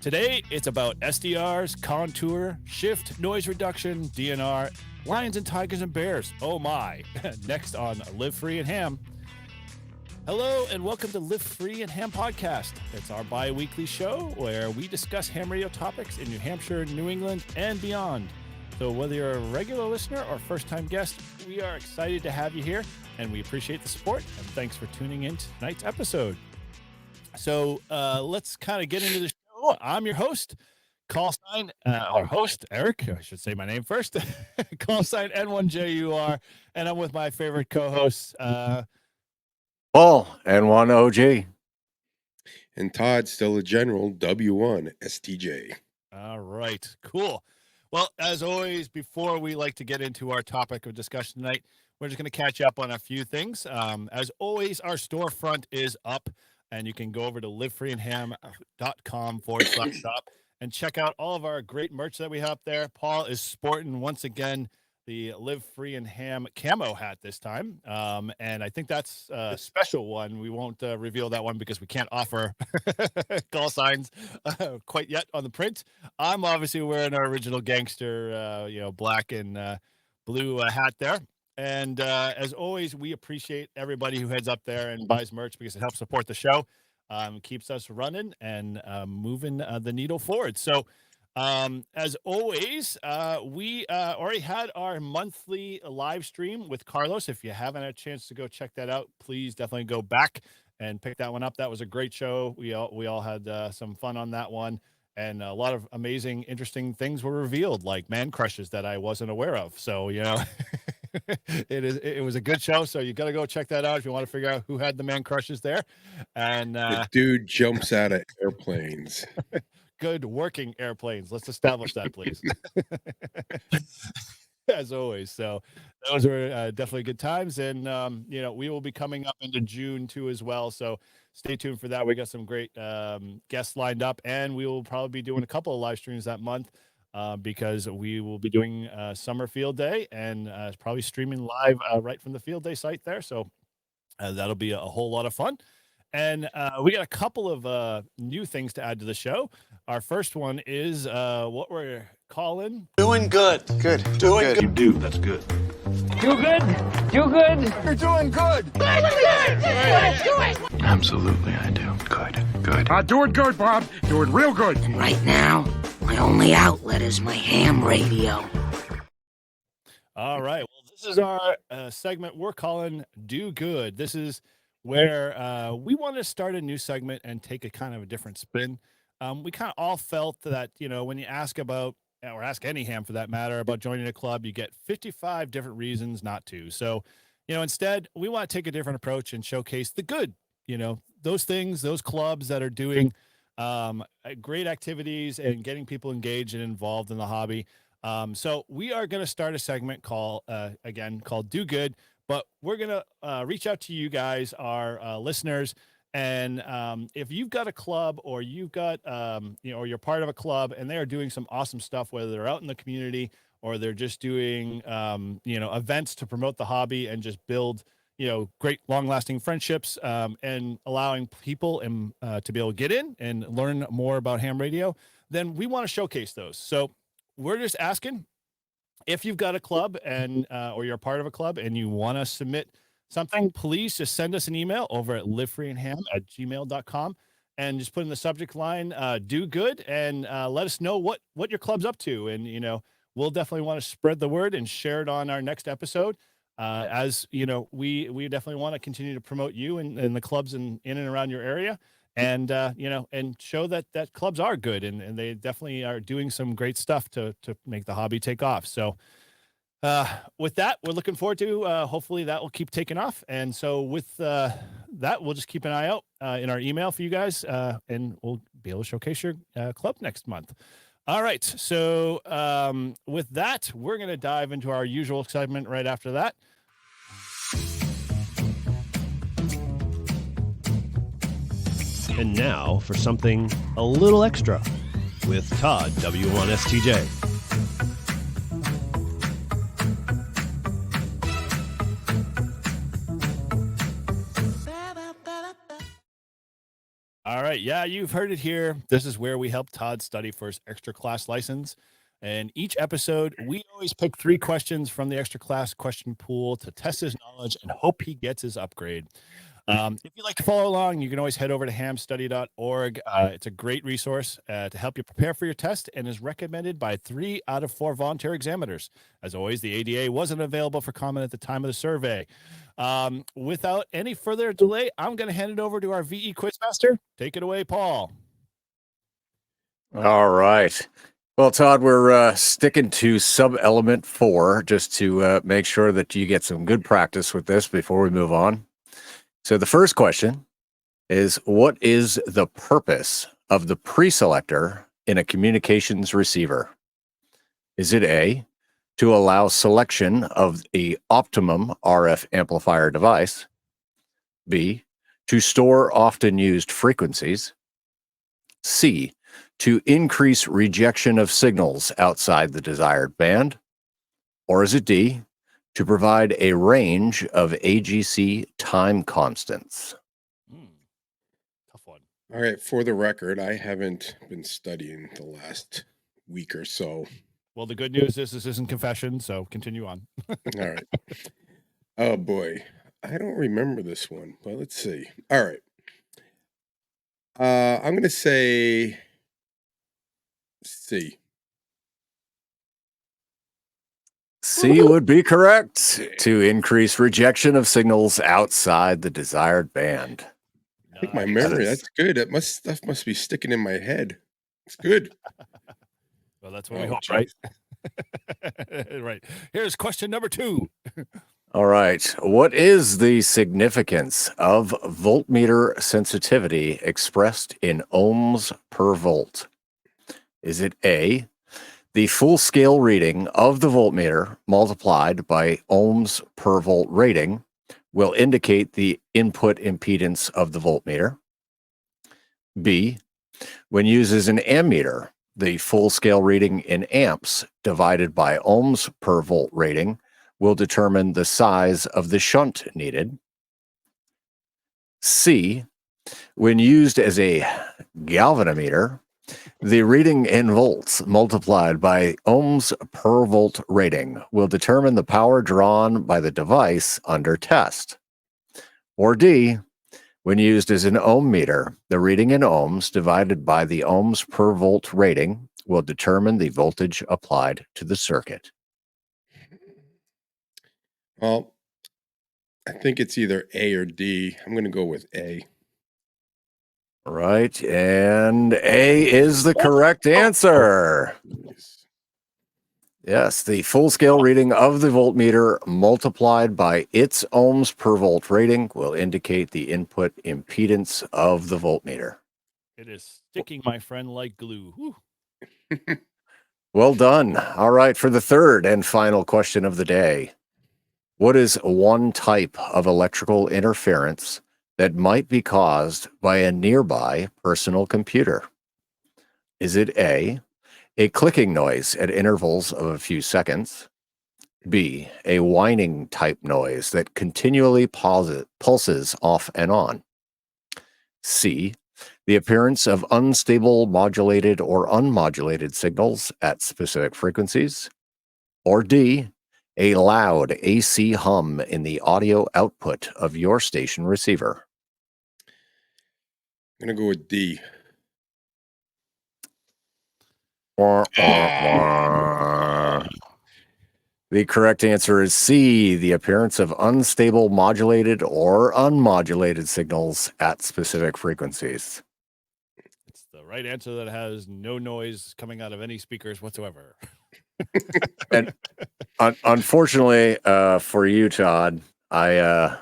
Today, it's about SDRs, contour, shift, noise reduction, DNR, lions and tigers and bears. Oh my. Next on Live Free and Ham. Hello and welcome to Live Free and Ham podcast. It's our bi-weekly show where we discuss ham radio topics in New Hampshire, New England, and beyond. So whether you're a regular listener or first-time guest, we are excited to have you here, and we appreciate the support, and thanks for tuning in to tonight's episode. So let's kind of get into the show. I'm your host, call sign, our host, Eric. I should say my name first. Call sign N1JUR, and I'm with my favorite co-hosts, Paul, N1OG. And Todd, still a general, W1 STJ. All right, cool. Well, as always, before we like to get into our topic of discussion tonight, we're just going to catch up on a few things. As always, our storefront is up, and you can go over to livefreeandham.com/shop and check out all of our great merch that we have up there. Paul is sporting, once again, the Live Free and Ham camo hat this time. And I think that's a special one. We won't reveal that one because we can't offer call signs quite yet on the print. I'm obviously wearing our original gangster, black and blue hat there. And as always, we appreciate everybody who heads up there and buys merch because it helps support the show, keeps us running and moving the needle forward. So, as always, we already had our monthly live stream with Carlos. If you haven't had a chance to go check that out, please definitely go back and pick that one up. That was a great show. We all had some fun on that one, and a lot of amazing, interesting things were revealed, like man crushes that I wasn't aware of. So, it was a good show. So you got to go check that out if you want to figure out who had the man crushes there. And the dude jumps out of airplanes. Good working airplanes. Let's establish that, please. As always. So those were definitely good times. And, we will be coming up into June too as well. So stay tuned for that. We got some great guests lined up, and we will probably be doing a couple of live streams that month because we will be doing Summer Field Day and probably streaming live right from the Field Day site there. So that'll be a whole lot of fun. And we got a couple of new things to add to the show. Our first one is what we're calling Doing Good. Good. Doing good. You do. That's good. You good? You good? You're doing good. Let's do it! Absolutely, I do. Good. Doing good, Bob. Doing real good. Right now, my only outlet is my ham radio. All right. Well, this is our segment we're calling Do Good. This is where we want to start a new segment and take a kind of a different spin. We kind of all felt that, when you ask about, or ask any ham for that matter, about joining a club, you get 55 different reasons not to. So, instead, we want to take a different approach and showcase the good, those things, those clubs that are doing great activities and getting people engaged and involved in the hobby. So we are going to start a segment called Do Good. But we're going to reach out to you guys, our listeners. And if you've got a club or you've got, or you're part of a club and they are doing some awesome stuff, whether they're out in the community or they're just doing, events to promote the hobby and just build, great long lasting friendships and allowing people to be able to get in and learn more about ham radio, then we want to showcase those. So we're just asking, if you've got a club and or you're a part of a club and you want to submit something, please just send us an email over at livefreeandham@gmail.com and just put in the subject line Do Good and let us know what your club's up to. And, we'll definitely want to spread the word and share it on our next episode. As we definitely want to continue to promote you and the clubs in and around your area. And, and show that clubs are good and they definitely are doing some great stuff to make the hobby take off. So with that, we're looking forward to hopefully that will keep taking off. And so with that, we'll just keep an eye out in our email for you guys and we'll be able to showcase your club next month. All right. So with that, we're going to dive into our usual segment right after that. And now for something a little extra with Todd, W1STJ. All right. right. Yeah, you've heard it here. This is where we help Todd study for his extra class license. And each episode, we always pick 3 questions from the extra class question pool to test his knowledge and hope he gets his upgrade. If you'd like to follow along, you can always head over to hamstudy.org. It's a great resource to help you prepare for your test and is recommended by 3 out of 4 volunteer examiners. As always, the ADA wasn't available for comment at the time of the survey. Without any further delay, I'm going to hand it over to our VE Quizmaster. Take it away, Paul. All right. Well, Todd, we're sticking to sub-element 4 just to make sure that you get some good practice with this before we move on. So the first question is, what is the purpose of the preselector in a communications receiver? Is it A, to allow selection of the optimum RF amplifier device? B, to store often used frequencies? C, to increase rejection of signals outside the desired band? Or is it D, to provide a range of AGC time constants? Tough one. All right, for the record, I haven't been studying the last week or so. Well, the good news is this isn't confession, so continue on. All right. Oh boy, I don't remember this one, but let's see. All right. I'm gonna say C. C would be correct. To increase rejection of signals outside the desired band. I think my Nice. memory, that's good. Stuff must be sticking in my head. It's good. Well, that's what we Oh, hope, right? Right. Here's question number 2. All right. What is the significance of voltmeter sensitivity expressed in ohms per volt? Is it A, the full scale reading of the voltmeter multiplied by ohms per volt rating will indicate the input impedance of the voltmeter? B, when used as an ammeter, the full scale reading in amps divided by ohms per volt rating will determine the size of the shunt needed. C, when used as a galvanometer, the reading in volts multiplied by ohms per volt rating will determine the power drawn by the device under test. Or D, when used as an ohm meter, the reading in ohms divided by the ohms per volt rating will determine the voltage applied to the circuit. Well, I think it's either A or D. I'm gonna go with A. Right, and A is the correct answer. Yes. Yes, the full scale reading of the voltmeter multiplied by its ohms per volt rating will indicate the input impedance of the voltmeter. It is sticking, my friend, like glue. Whew. Well done. All right, for the third and final question of the day. What is one type of electrical interference that might be caused by a nearby personal computer? Is it A, a clicking noise at intervals of a few seconds? B, a whining type noise that continually pulses off and on? C, the appearance of unstable modulated or unmodulated signals at specific frequencies? Or D, a loud AC hum in the audio output of your station receiver? I'm gonna go with D. The correct answer is C, the appearance of unstable modulated or unmodulated signals at specific frequencies. It's the right answer that has no noise coming out of any speakers whatsoever. And unfortunately for you, Todd, I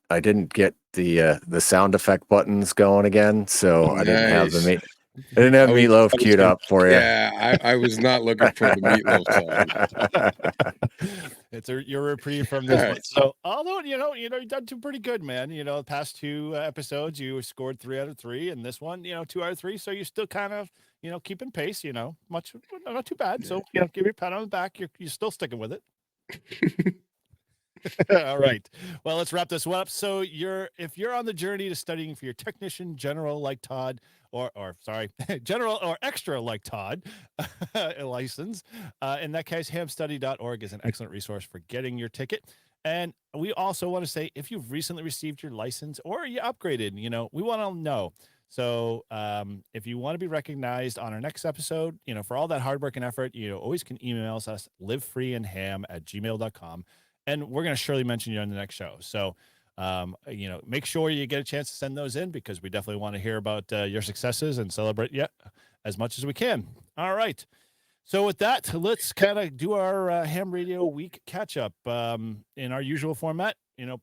didn't get the sound effect buttons going again, so I didn't have the Nice. I didn't have I was- meatloaf I was queued gonna- up for you. Yeah, I was not looking for the meatloaf song. It's your reprieve from this one. Alright. So, although you've done pretty good, man. The past 2 episodes you scored 3 out of 3, and this one, 2 out of 3. So you're still kind of, keeping pace. Much not too bad. So give your pat on the back. You're still sticking with it. All right. Well, let's wrap this one up. So if you're on the journey to studying for your technician general like Todd, or sorry, general or extra like Todd license, in that case, hamstudy.org is an excellent resource for getting your ticket. And we also want to say, if you've recently received your license or you upgraded, we want to know. So if you want to be recognized on our next episode, for all that hard work and effort, always can email us livefreeandham@gmail.com. And we're going to surely mention you on the next show. So, make sure you get a chance to send those in, because we definitely want to hear about your successes and celebrate you as much as we can. All right. So with that, let's kind of do our Ham Radio Week catch up in our usual format.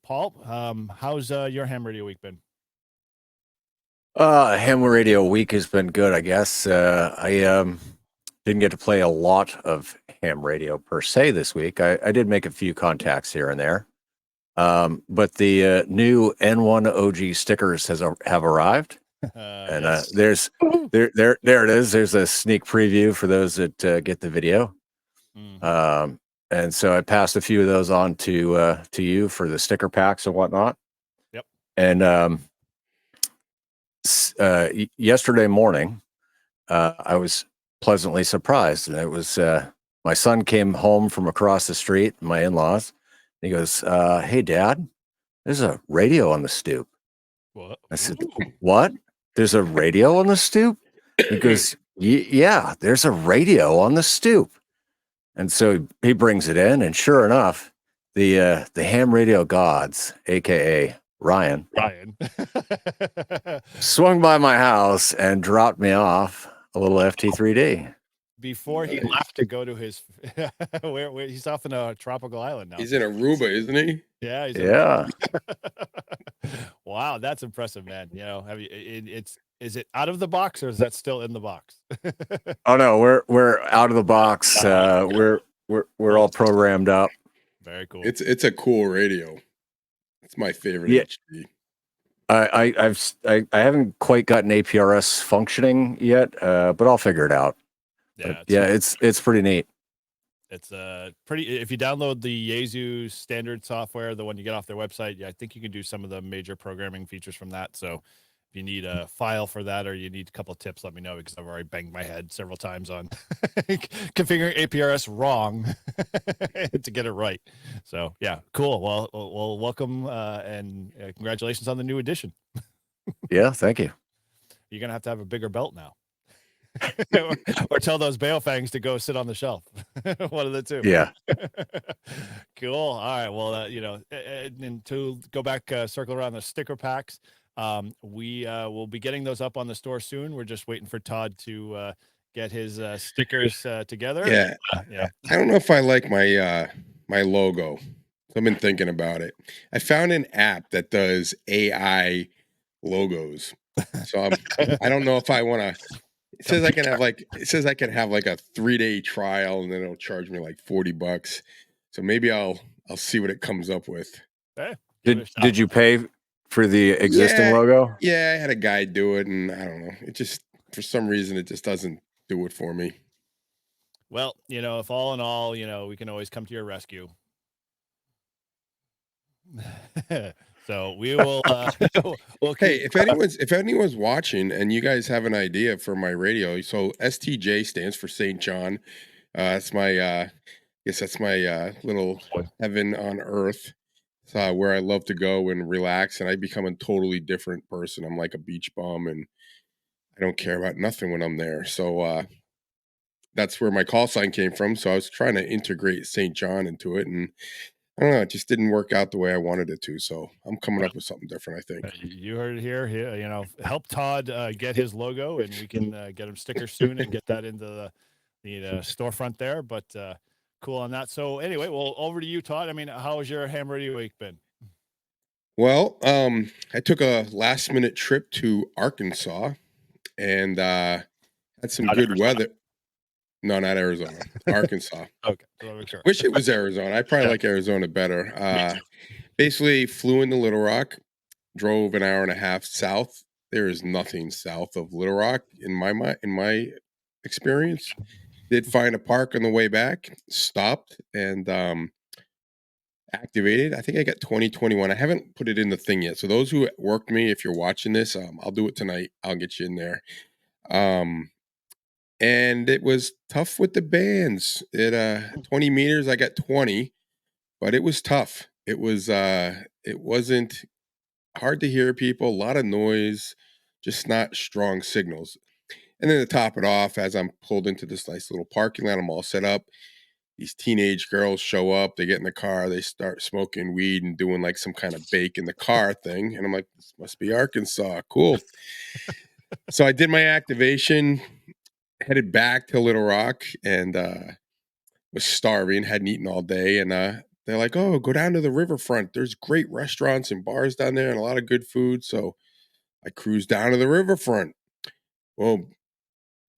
Paul, how's your Ham Radio Week been? Ham Radio Week has been good, I guess. I didn't get to play a lot of ham radio per se this week. I did make a few contacts here and there. But the new N1 OG stickers have arrived. And Yes. there it is. There's a sneak preview for those that get the video. Mhm. And so I passed a few of those on to you for the sticker packs and whatnot. Yep. And yesterday morning, I was pleasantly surprised. And it was my son came home from across the street, my in-laws. And he goes, "Hey, Dad, there's a radio on the stoop." What? I said, Ooh. "What? There's a radio on the stoop?" He goes, "Yeah, there's a radio on the stoop." And so he brings it in, and sure enough, the ham radio gods, aka Ryan, swung by my house and dropped me off a little FT3D. Before he left to go to his where he's off in a tropical island now. He's in Aruba, isn't he? Yeah, he's Yeah. Wow, that's impressive, man. Is it out of the box, or is that still in the box? Oh no, we're out of the box. We're all programmed up. Very cool. It's a cool radio. It's my favorite Yeah. HD. I haven't quite gotten APRS functioning yet, but I'll figure it out. But yeah, it's pretty neat. It's pretty. If you download the Yaesu standard software, the one you get off their website, yeah, I think you can do some of the major programming features from that. So if you need a file for that, or you need a couple of tips, let me know, because I've already banged my head several times on configuring APRS wrong to get it right. So yeah, cool. Well, welcome and congratulations on the new edition. Yeah, thank you. You're gonna have to have a bigger belt now. or tell those Bale fangs to go sit on the shelf. One of the two. Yeah. Cool. All right. Well, and to go back, circle around the sticker packs. We will be getting those up on the store soon. We're just waiting for Todd to get his stickers together. Yeah. Yeah. I don't know if I like my my logo. So I've been thinking about it. I found an app that does AI logos. So I don't know if I want to. It says I can have like a 3-day trial, and then it'll charge me like $40. So maybe I'll see what it comes up with. Hey, give it a shot. Did you pay for the existing Yeah. logo? Yeah, I had a guy do it, and I don't know. It just, for some reason, it just doesn't do it for me. Well, if all in all, we can always come to your rescue. So we will. We'll Hey, if anyone's watching and you guys have an idea for my radio, so STJ stands for St. John. That's my I guess that's my little heaven on earth. It's where I love to go and relax, and I become a totally different person. I'm like a beach bum, and I don't care about nothing when I'm there. So that's where my call sign came from. So I was trying to integrate St. John into it, and I don't know, it just didn't work out the way I wanted it to. So I'm coming up with something different, I think. You heard it here. Help Todd get his logo, and we can get him stickers soon and get that into the storefront there. But cool on that. So anyway, well, over to you, Todd. I mean, how has your Ham Radio Week been? Well, I took a last minute trip to Arkansas and had some Not good Arizona. weather. No, not Arizona, Arkansas. Okay, so I'll make sure. Wish it was Arizona. I probably like Arizona better. Basically flew into Little Rock, drove an hour and a half south. There is nothing south of Little Rock in my experience. Did find a park on the way back, stopped, and activated. I think I got 2021. I haven't put it in the thing yet. So those who worked me, if you're watching this, I'll do it tonight. I'll get you in there. And it was tough with the bands. At 20 meters, I got 20, but it was tough. It wasn't hard to hear people, a lot of noise, just not strong signals. And then to top it off, as I'm pulled into this nice little parking lot, I'm all set up. These teenage girls show up, they get in the car, they start smoking weed and doing like some kind of bake in the car thing. And I'm like, this must be Arkansas. Cool. So I did my activation, headed back to Little Rock, and was starving, hadn't eaten all day. And they're like, oh, go down to the riverfront. There's great restaurants and bars down there and a lot of good food. So I cruised down to the riverfront. Well,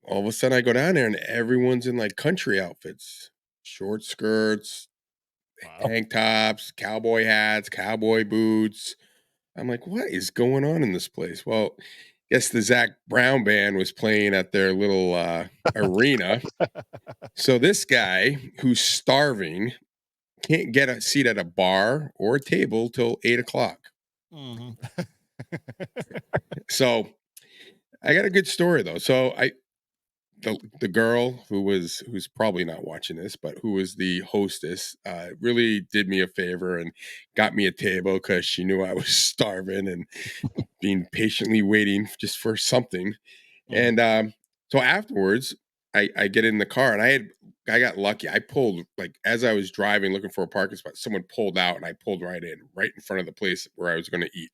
all of a sudden I go down there and everyone's in like country outfits, short skirts, tank tops, cowboy hats, cowboy boots. I'm like, what is going on in this place? Well, guess the Zach Brown band was playing at their little arena. So this guy who's starving can't get a seat at a bar or a table till 8 o'clock. So I got a good story though. So the girl who's probably not watching this, but who was the hostess, really did me a favor and got me a table because she knew I was starving and being patiently waiting just for something. And so afterwards, I get in the car and I got lucky. I pulled, like, as I was driving looking for a parking spot, someone pulled out and I pulled right in front of the place where I was going to eat.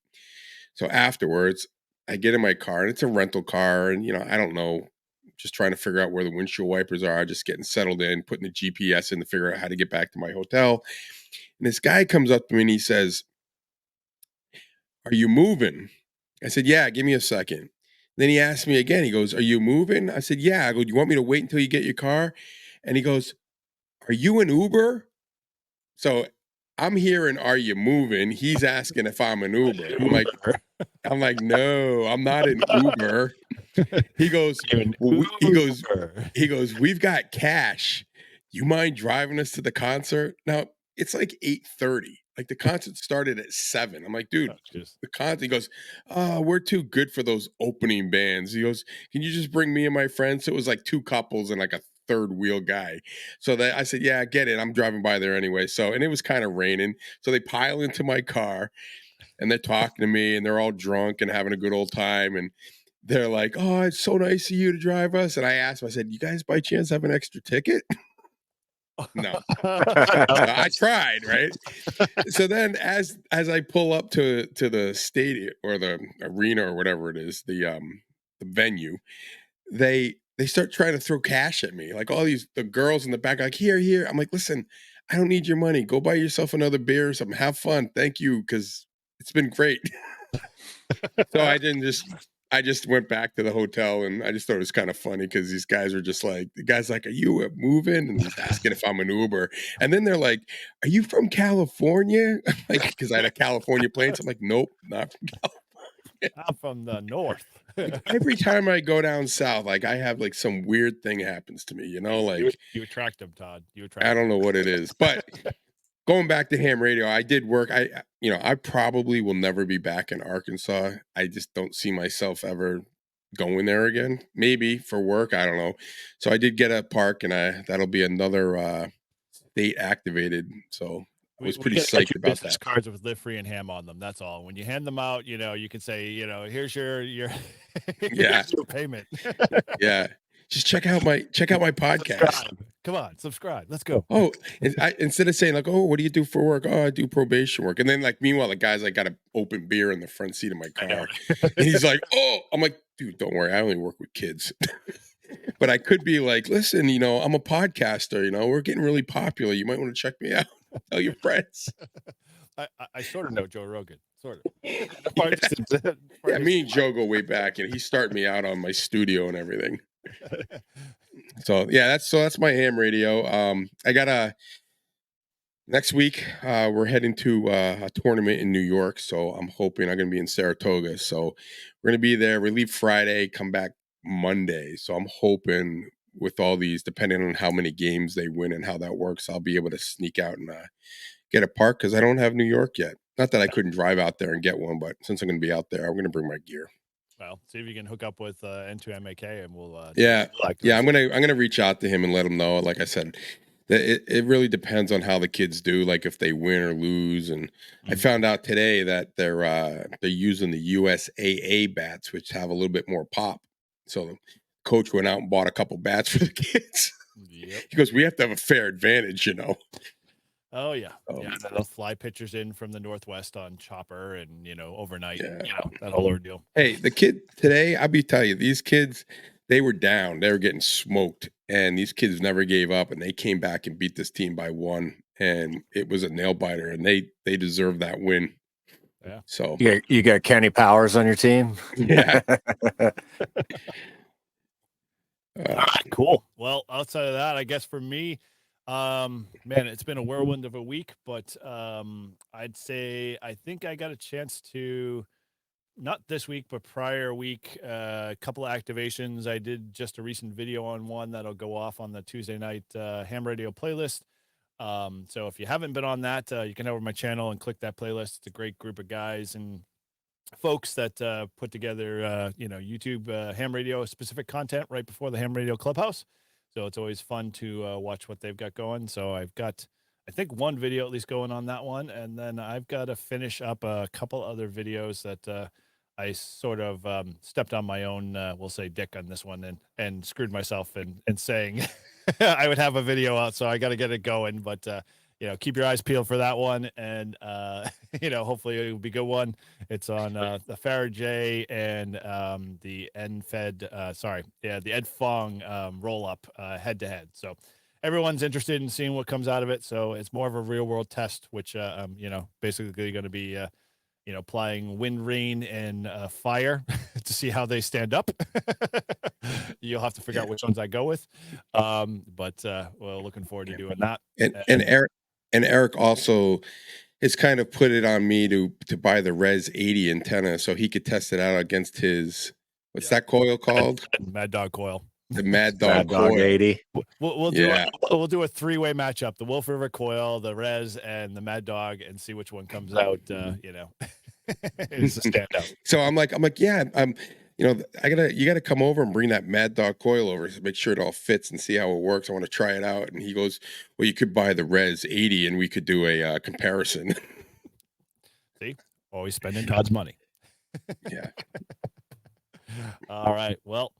So afterwards, I get in my car and it's a rental car, and I don't know, just trying to figure out where the windshield wipers are, just getting settled in, putting the GPS in to figure out how to get back to my hotel. And this guy comes up to me and he says, "Are you moving?" I said, "Yeah, give me a second." Then he asked me again. He goes, "Are you moving?" I said, "Yeah." I go, "Do you want me to wait until you get your car?" And he goes, "Are you an Uber?" So I'm hearing, "Are you moving?" He's asking if I'm an Uber. I'm like, "No, I'm not an Uber." He goes, he goes, "We've got cash. You mind driving us to the concert?" Now it's like 8:30. Like the concert started at 7. I'm like, dude, the concert. He goes, "Oh, we're too good for those opening bands." He goes, "Can you just bring me and my friends?" So it was like 2 couples and like a third wheel guy. So that I said, "Yeah, I get it. I'm driving by there anyway." So, and it was kind of raining. So they pile into my car and they're talking to me and they're all drunk and having a good old time. And they're like, "Oh, it's so nice of you to drive us." And I asked them, I said, "You guys by chance have an extra ticket?" No. I tried, right? So then as I pull up to the stadium or the arena or whatever it is, the venue, they start trying to throw cash at me. Like all the girls in the back, like, here. I'm like, "Listen, I don't need your money. Go buy yourself another beer or something. Have fun. Thank you, because it's been great." So I just went back to the hotel and I just thought it was kind of funny because these guys are just like, the guy's like, "Are you moving?" And he's asking if I'm an Uber. And then they're like, "Are you from California?" Like, because I had a California plane. So I'm like, "Nope, not from California." I'm from the north. Like, every time I go down south, like I have like some weird thing happens to me, like You attract them, Todd. You attract I don't know what it is. But going back to ham radio, I did work. I probably will never be back in Arkansas. I just don't see myself ever going there again. Maybe for work, I don't know. So I did get a park, and that'll be another state activated. So I was pretty gotta get psyched you about business that. cards with live free and ham on them. That's all. When you hand them out, you can say, here's your Yeah. here's your payment. Yeah. Just check out my podcast. Subscribe. Come on, subscribe. Let's go. Oh, and instead of saying like, "Oh, what do you do for work?" "Oh, I do probation work." And then like, meanwhile, the guy's like got an open beer in the front seat of my car, and he's like, "Oh," I'm like, "Dude, don't worry, I only work with kids." But I could be like, "Listen, I'm a podcaster. We're getting really popular. You might want to check me out. Tell your friends." I sort of know Joe Rogan, sort of. Yeah, me and Joe go way back, and he started me out on my studio and everything. So yeah, that's my ham radio. I got next week. We're heading to a tournament in New York, so I'm hoping I'm going to be in Saratoga. So we're going to be there. We leave Friday, come back Monday. So I'm hoping with all these, depending on how many games they win and how that works, I'll be able to sneak out and get a park because I don't have New York yet. Not that I couldn't drive out there and get one, but since I'm going to be out there, I'm going to bring my gear. Well, see if you can hook up with N2MAK and we'll Yeah, yeah, I'm gonna reach out to him and let him know. Like I said, that it really depends on how the kids do, like if they win or lose. And I Mhm. found out today that they're using the USAA bats, which have a little bit more pop. So the coach went out and bought a couple bats for the kids. Yep. He goes, "We have to have a fair advantage, you know." Oh yeah, Oh, yeah. They'll fly pitchers in from the Northwest on chopper, and overnight, yeah. that whole ordeal. Hey, the kid today, I'll be telling you, these kids, they were down. They were getting smoked. And these kids never gave up and they came back and beat this team by 1. And it was a nail biter and they deserved that win. Yeah. So You got Kenny Powers on your team? yeah. All right, cool. Well, outside of that, I guess for me, man, it's been a whirlwind of a week, but I'd say I think I got a chance to not this week, but prior week, a couple of activations. I did just a recent video on one that'll go off on the Tuesday night ham radio playlist. So if you haven't been on that, you can head over to my channel and click that playlist. It's a great group of guys and folks that put together, YouTube ham radio specific content right before the ham radio clubhouse. So it's always fun to watch what they've got going. So I've got, I think, one video at least going on that one. And then I've got to finish up a couple other videos that I sort of stepped on my own, we'll say, dick on this one and screwed myself and saying I would have a video out. So I got to get it going. But, keep your eyes peeled for that one. And, hopefully it'll be a good one. It's on the Farajay and the the Ed Fong roll up head to head. So everyone's interested in seeing what comes out of it. So it's more of a real world test, which, basically going to be, applying wind, rain, and fire to see how they stand up. You'll have to figure out which ones I go with. Well, looking forward to doing that. And Eric also has kind of put it on me to buy the Res 80 antenna so he could test it out against his that coil called? Mad Dog coil. The Mad Dog Mad Dog coil. 80. We'll do we'll do a 3-way matchup: the Wolf River coil, the Res, and the Mad Dog, and see which one comes out. Is the standout. So I'm like, yeah, you gotta come over and bring that Mad Dog coil over to make sure it all fits and see how it works. I want to try it out. And he goes, well, you could buy the Res 80 and we could do a comparison. See, always spending Todd's money. Yeah. All right. Well,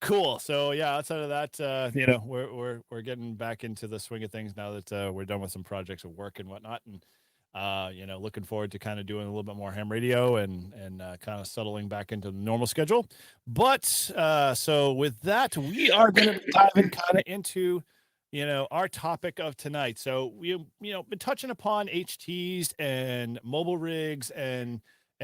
cool. So yeah, outside of that, we're getting back into the swing of things now that we're done with some projects of work and whatnot, and looking forward to kind of doing a little bit more ham radio and kind of settling back into the normal schedule. But so with that, we are going to be diving kind of into our topic of tonight. So we've been touching upon HTs and mobile rigs and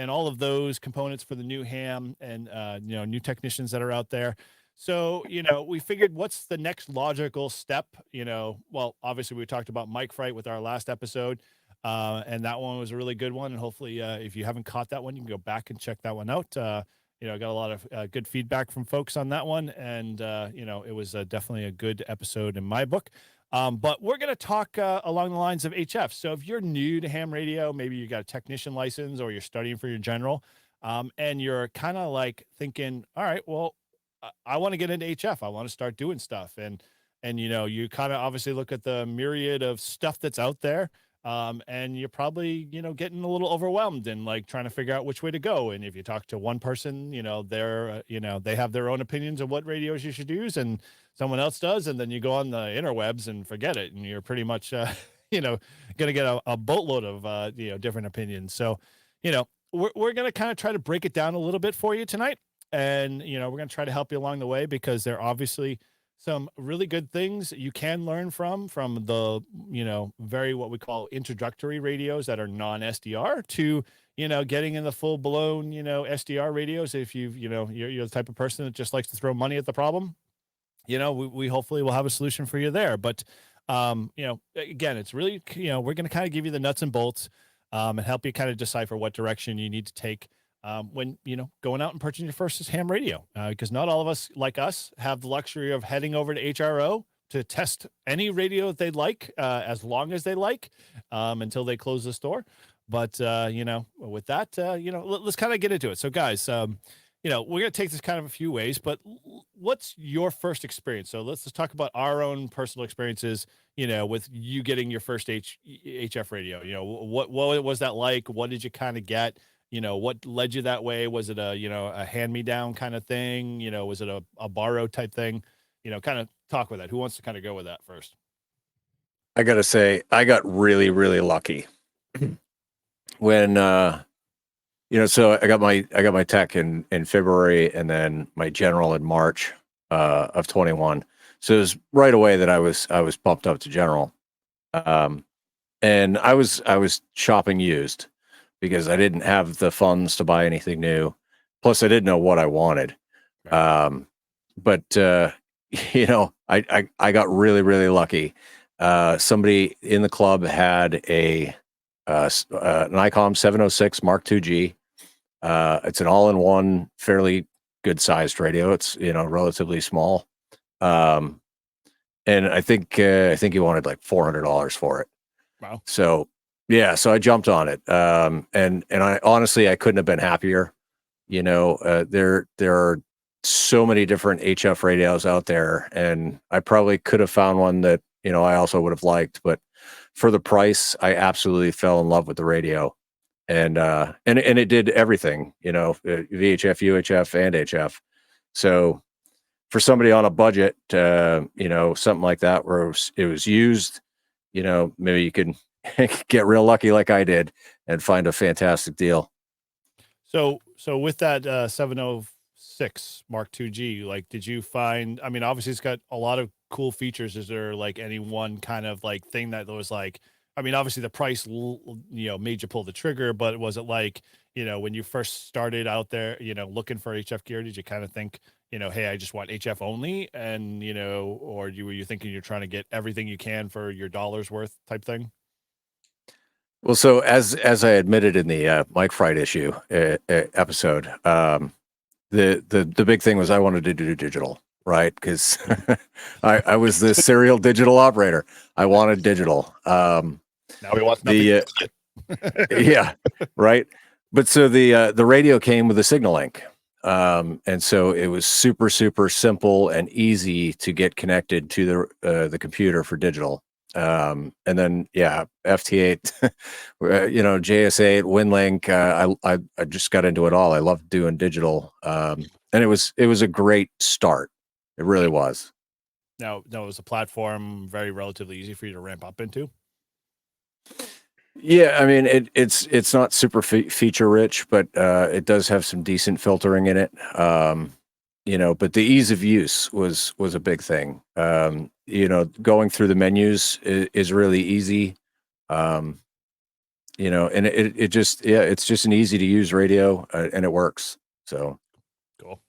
all of those components for the new ham and new technicians that are out there. So, we figured what's the next logical step, well, obviously we talked about Mike Fright with our last episode, and that one was a really good one. And hopefully, if you haven't caught that one, you can go back and check that one out. I got a lot of good feedback from folks on that one. And, it was definitely a good episode in my book. But we're going to talk along the lines of HF. So if you're new to ham radio, maybe you got a technician license or you're studying for your general, and you're kind of like thinking, all right, well, I want to get into HF. I want to start doing stuff. And you kind of obviously look at the myriad of stuff that's out there. And you're probably, getting a little overwhelmed and like trying to figure out which way to go. And if you talk to one person, they're, they have their own opinions of what radios you should use and someone else does. And then you go on the interwebs and forget it. And you're pretty much, going to get a boatload of, different opinions. So, we're going to kind of try to break it down a little bit for you tonight. And, we're going to try to help you along the way because there are obviously some really good things you can learn from the, very what we call introductory radios that are non-SDR to, getting in the full blown, SDR radios. If you're the type of person that just likes to throw money at the problem, we hopefully will have a solution for you there. But, again, it's really, we're going to kind of give you the nuts and bolts and help you kind of decipher what direction you need to take when going out and purchasing your first ham radio, because not all of us like us have the luxury of heading over to HRO, to test any radio that they'd like, as long as they like, until they close the store. But with that, let's kind of get into it. So, guys, we're going to take this kind of a few ways, but what's your first experience? So let's just talk about our own personal experiences, with you getting your first HF radio. What was that like? What did you kind of get? What led you that way? Was it a hand-me-down kind of thing? Was it a borrow type thing? Kind of talk with that. Who wants to kind of go with that first? I got to say, I got really, really lucky when, so I got my tech in February and then my general in March, of 21. So it was right away that I was bumped up to general. And I was shopping used because I didn't have the funds to buy anything new. Plus I didn't know what I wanted. But I got really, really lucky. Somebody in the club had an ICOM 706 Mark II-G. It's an all-in-one, fairly good-sized radio. It's relatively small, and I think he wanted like $400 for it. Wow. So yeah, so I jumped on it, and I honestly I couldn't have been happier. There are so many different HF radios out there, and I probably could have found one that I also would have liked, but for the price, I absolutely fell in love with the radio. And it did everything, VHF, UHF, and HF. So for somebody on a budget, something like that where it was used, maybe you can get real lucky like I did and find a fantastic deal. So with that 706 Mark II-G, like, did you find? I mean, obviously it's got a lot of cool features. Is there like any one kind of like thing that was like? I mean, obviously the price, made you pull the trigger, but was it like, when you first started out there, looking for HF gear, did you kind of think, hey, I just want HF only, and or were you thinking you're trying to get everything you can for your dollar's worth type thing? Well, so as I admitted in the Mike Fried issue episode, the big thing was I wanted to do digital, right? Because I was the serial digital operator. I wanted digital. Now we want nothing. Yeah, right. But so the radio came with a signal link, and so it was super, super simple and easy to get connected to the computer for digital. And then FT8, JS8, WinLink. I just got into it all. I loved doing digital, and it was a great start. It really was. Now, it was a platform very relatively easy for you to ramp up into. Yeah, I mean it's not super feature rich, but it does have some decent filtering in it. But the ease of use was a big thing. Going through the menus is really easy. And it's just an easy to use radio, and it works. So cool.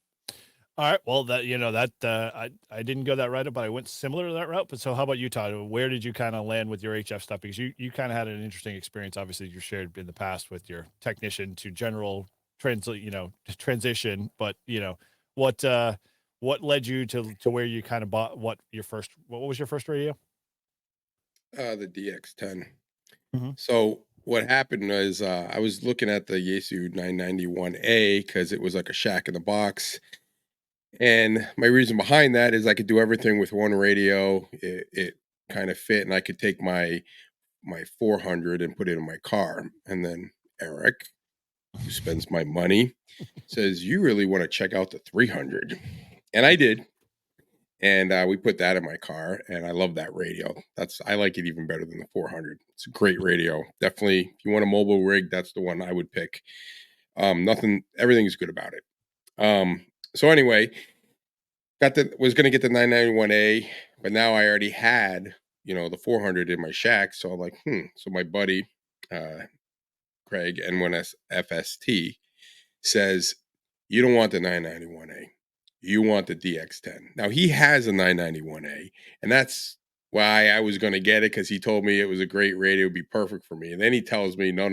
All right. Well, I didn't go that route, but I went similar to that route. But so how about you, Todd? Where did you kind of land with your HF stuff? Because you kind of had an interesting experience, obviously, you shared in the past with your technician to general transition. But what led you to where you kind of bought what was your first radio? The DX10. Mhm. So what happened was I was looking at the Yaesu 991A because it was like a shack in the box. And my reason behind that is I could do everything with one radio. It kind of fit, and I could take my 400 and put it in my car. And then Eric, who spends my money, says, "You really want to check out the 300?" And I did. And we put that in my car, and I love that radio. I like it even better than the 400. It's a great radio. Definitely, if you want a mobile rig, that's the one I would pick. Everything's good about it. So anyway, was going to get the 991A, but now I already had, the 400 in my shack. So I'm like, So my buddy, Craig, N1S FST, says, "You don't want the 991A. You want the DX10." Now he has a 991A, and that's why I was going to get it, because he told me it was a great radio, it'd be perfect for me. And then he tells me, no.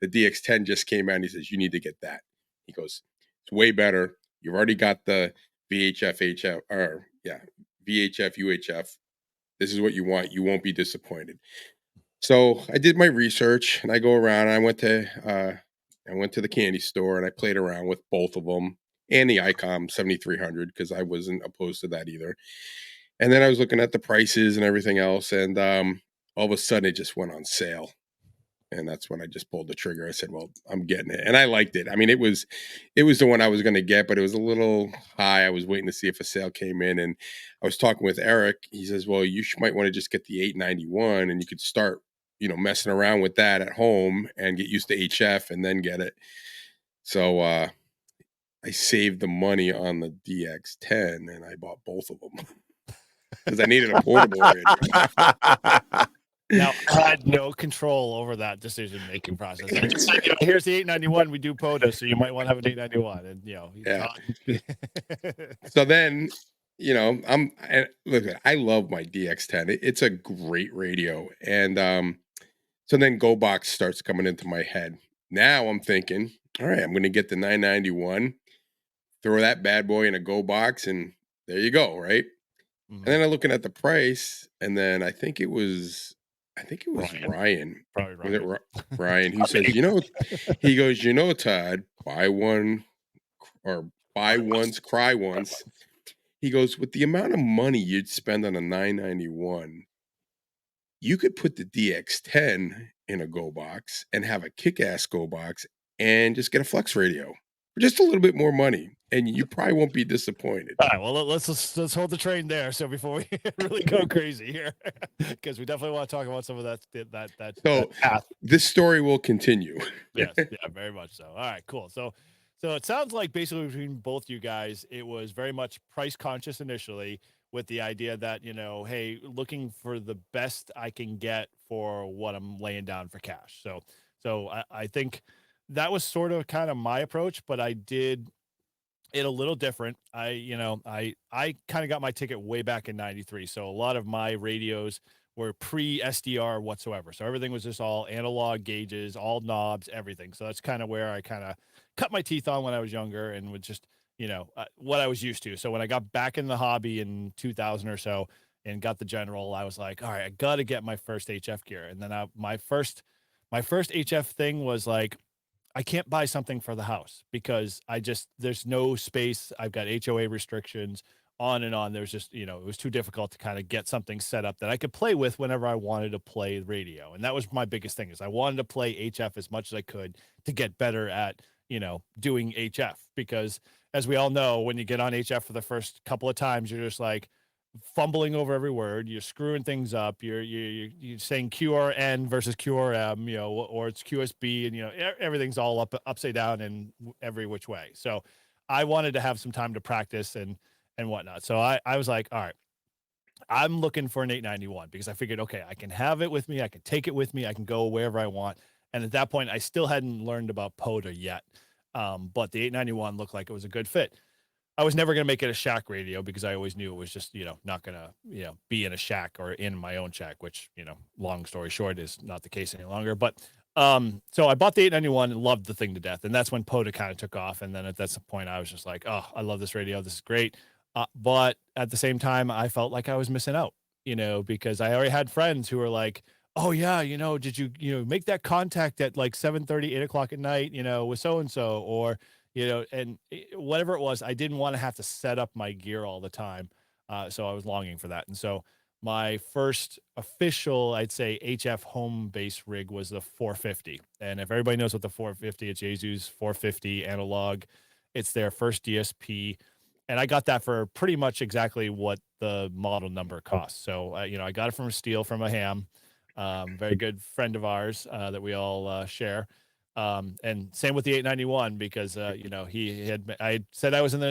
The DX10 just came out, and he says, "You need to get that." He goes, "It's way better. You've already got the VHF, VHF, UHF. This is what you want. You won't be disappointed. So I did my research, and I go around. And I went to the candy store, and I played around with both of them and the ICOM 7300 because I wasn't opposed to that either. And then I was looking at the prices and everything else, and all of a sudden it just went on sale. And that's when I just pulled the trigger. I said, "Well, I'm getting it," and I liked it. I mean, it was the one I was going to get, but it was a little high. I was waiting to see if a sale came in, and I was talking with Eric. He says, "Well, might want to just get the 891, and you could start, messing around with that at home and get used to HF, and then get it." So I saved the money on the DX10, and I bought both of them because I needed a portable radio. Now, I had no control over that decision-making process. I just said, here's the 891. We do POTA, so you might want to have an 891. And, Yeah. So then, look, I love my DX10. It's a great radio. And so then GoBox starts coming into my head. Now I'm thinking, all right, I'm going to get the 991, throw that bad boy in a GoBox, and there you go, right? Mhm. And then I'm looking at the price, and then I think it was Ryan. Probably Was it right. Ryan who says, he goes, Todd, buy one or buy once, cry once. He goes, with the amount of money you'd spend on a 991, you could put the DX10 in a GoBox and have a kick-ass GoBox and just get a flex radio for just a little bit more money, and you probably won't be disappointed. All right, well, let's hold the train there. So before we really go crazy here, because we definitely want to talk about some of that So path. this story will continue. Yes, yeah, very much so. All right, cool. So it sounds like basically between both you guys, it was very much price conscious initially, with the idea that, hey, looking for the best I can get for what I'm laying down for cash. So I think that was sort of kind of my approach, but I did it a little different. I kind of got my ticket way back in 93. So a lot of my radios were pre SDR whatsoever. So everything was just all analog gauges, all knobs, everything. So that's kind of where I kind of cut my teeth on when I was younger, and would just, what I was used to. So when I got back in the hobby in 2000 or so and got the General, I was like, all right, I got to get my first HF gear. And then my first HF thing was like, I can't buy something for the house because there's no space. I've got HOA restrictions, on and on. There's just, it was too difficult to kind of get something set up that I could play with whenever I wanted to play radio. And that was my biggest thing, is I wanted to play HF as much as I could to get better at, doing HF, because as we all know, when you get on HF for the first couple of times, you're just like fumbling over every word. You're screwing things up. You're saying QRN versus QRM, or it's QSB, and everything's all upside down and every which way. So I wanted to have some time to practice and whatnot. So I was like, all right, I'm looking for an 891 because I figured, okay, I can have it with me. I can take it with me. I can go wherever I want. And at that point, I still hadn't learned about POTA yet. But the 891 looked like it was a good fit. I was never going to make it a shack radio because I always knew it was just, not going to, be in a shack or in my own shack, which, long story short, is not the case any longer. But so I bought the 891 and loved the thing to death. And that's when POTA kind of took off. And then at that point, I was just like, oh, I love this radio. This is great. But at the same time, I felt like I was missing out, because I already had friends who were like, oh yeah, did you make that contact at like 7:30, 8 o'clock at night, with so-and-so, or, and whatever it was, I didn't want to have to set up my gear all the time. So I was longing for that. And so my first official, I'd say, HF home base rig was the 450. And if everybody knows what the 450, it's Yaesu's 450 analog. It's their first DSP. And I got that for pretty much exactly what the model number costs. So, I got it from Steel, from a ham, very good friend of ours that we all share. And same with the 891, because, I said I was in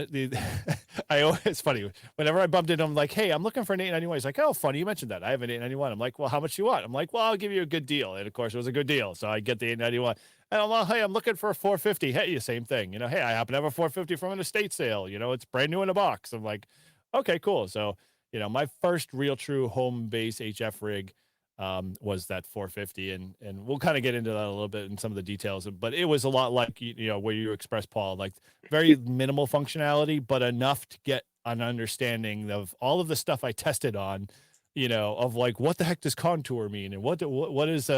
it's funny. Whenever I bumped into him, like, hey, I'm looking for an 891. He's like, oh, funny you mentioned that. I have an 891. I'm like, well, how much you want? I'm like, well, I'll give you a good deal. And of course, it was a good deal. So I get the 891. And I'm like, hey, I'm looking for a 450. Hey, same thing. Hey, I happen to have a 450 from an estate sale. It's brand new in a box. I'm like, okay, cool. So, my first real true home base HF rig was that 450, and we'll kind of get into that a little bit in some of the details, but it was a lot like, where you expressed, Paul, like very minimal functionality, but enough to get an understanding of all of the stuff I tested on, of like what the heck does contour mean, and what is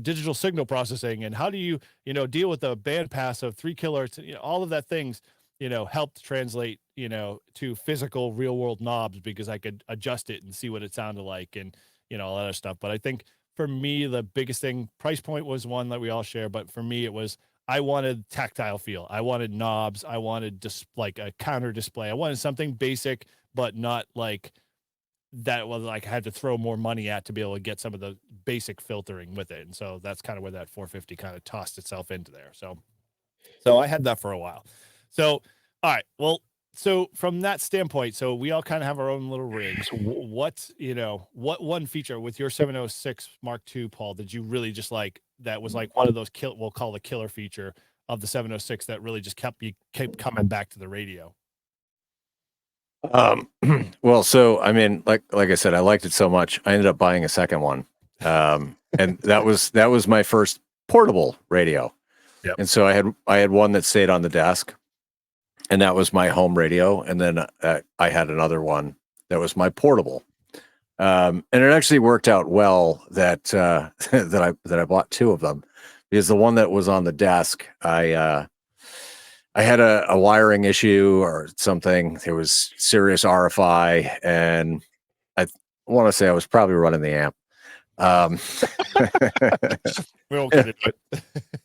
digital signal processing, and how do you deal with the band pass of 3 kilohertz, all of that things, helped translate, to physical real world knobs, because I could adjust it and see what it sounded like, and all that other stuff. But I think for me, the biggest thing, price point was one that we all share, but for me, it was I wanted tactile feel. I wanted knobs. I wanted just like a counter display. I wanted something basic, but not like that was like I had to throw more money at to be able to get some of the basic filtering with it. And so that's kind of where that 450 kind of tossed itself into there. So I had that for a while. So, all right. Well, so from that standpoint, so we all kind of have our own little rigs. What one feature with your 706 Mark II, Paul, did you really just like that was like one of those we'll call the killer feature of the 706 that really just kept coming back to the radio? Well, so I mean, like I said, I liked it so much, I ended up buying a second one. And that was my first portable radio. Yep. And so I had one that stayed on the desk, and that was my home radio. And then I had another one that was my portable. And it actually worked out well that that I bought two of them, because the one that was on the desk, I had a wiring issue or something. There was serious RFI, and I want to say I was probably running the amp. We won't get into it.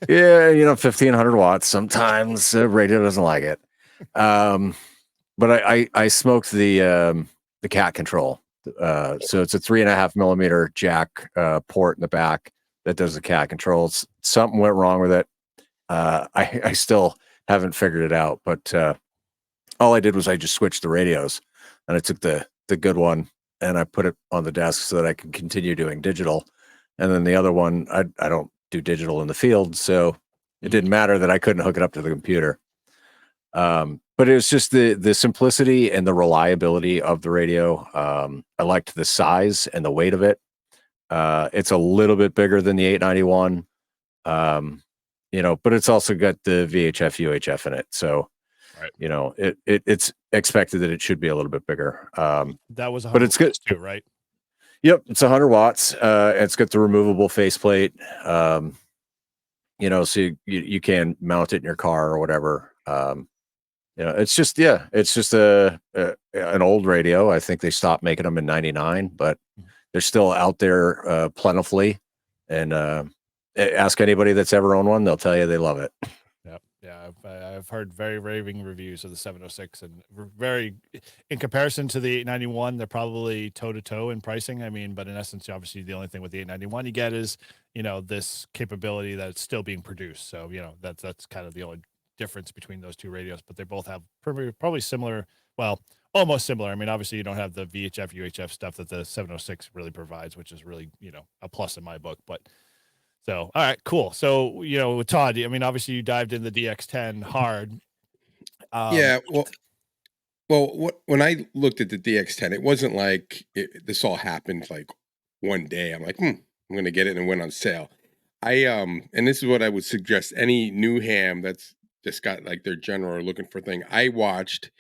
Yeah, 1500 watts. Sometimes the radio doesn't like it. But I smoked the cat control. So it's a 3.5 millimeter jack port in the back that does the cat controls. Something went wrong with it. I still haven't figured it out, but all I did was I just switched the radios, and I took the good one and I put it on the desk so that I could continue doing digital. And then the other one, I don't do digital in the field, so it didn't matter that I couldn't hook it up to the computer. But it was just the simplicity and the reliability of the radio. I liked the size and the weight of it. It's a little bit bigger than the 891, but it's also got the VHF, UHF in it. So, right. It's expected that it should be a little bit bigger. That was, but it's good too, right? Yep, it's 100 watts. It's got the removable faceplate. So you can mount it in your car or whatever. It's just an old radio. I think they stopped making them in '99, but they're still out there plentifully. And ask anybody that's ever owned one; they'll tell you they love it. Yeah, I've heard very raving reviews of the 706, and very, in comparison to the 891, they're probably toe to toe in pricing. I mean, but in essence, obviously, the only thing with the 891 you get is this capability that's still being produced. So that's kind of the only difference between those two radios. But they both have probably similar, well, almost similar. I mean, obviously, you don't have the VHF, UHF stuff that the 706 really provides, which is really a plus in my book, but. So, all right, cool. So, with Todd, I mean, obviously you dived in the DX10 hard. Yeah. When I looked at the DX10, it wasn't like this all happened like one day. I'm like, I'm going to get it, and it went on sale. And this is what I would suggest any new ham that's just got like their general or looking for thing. I watched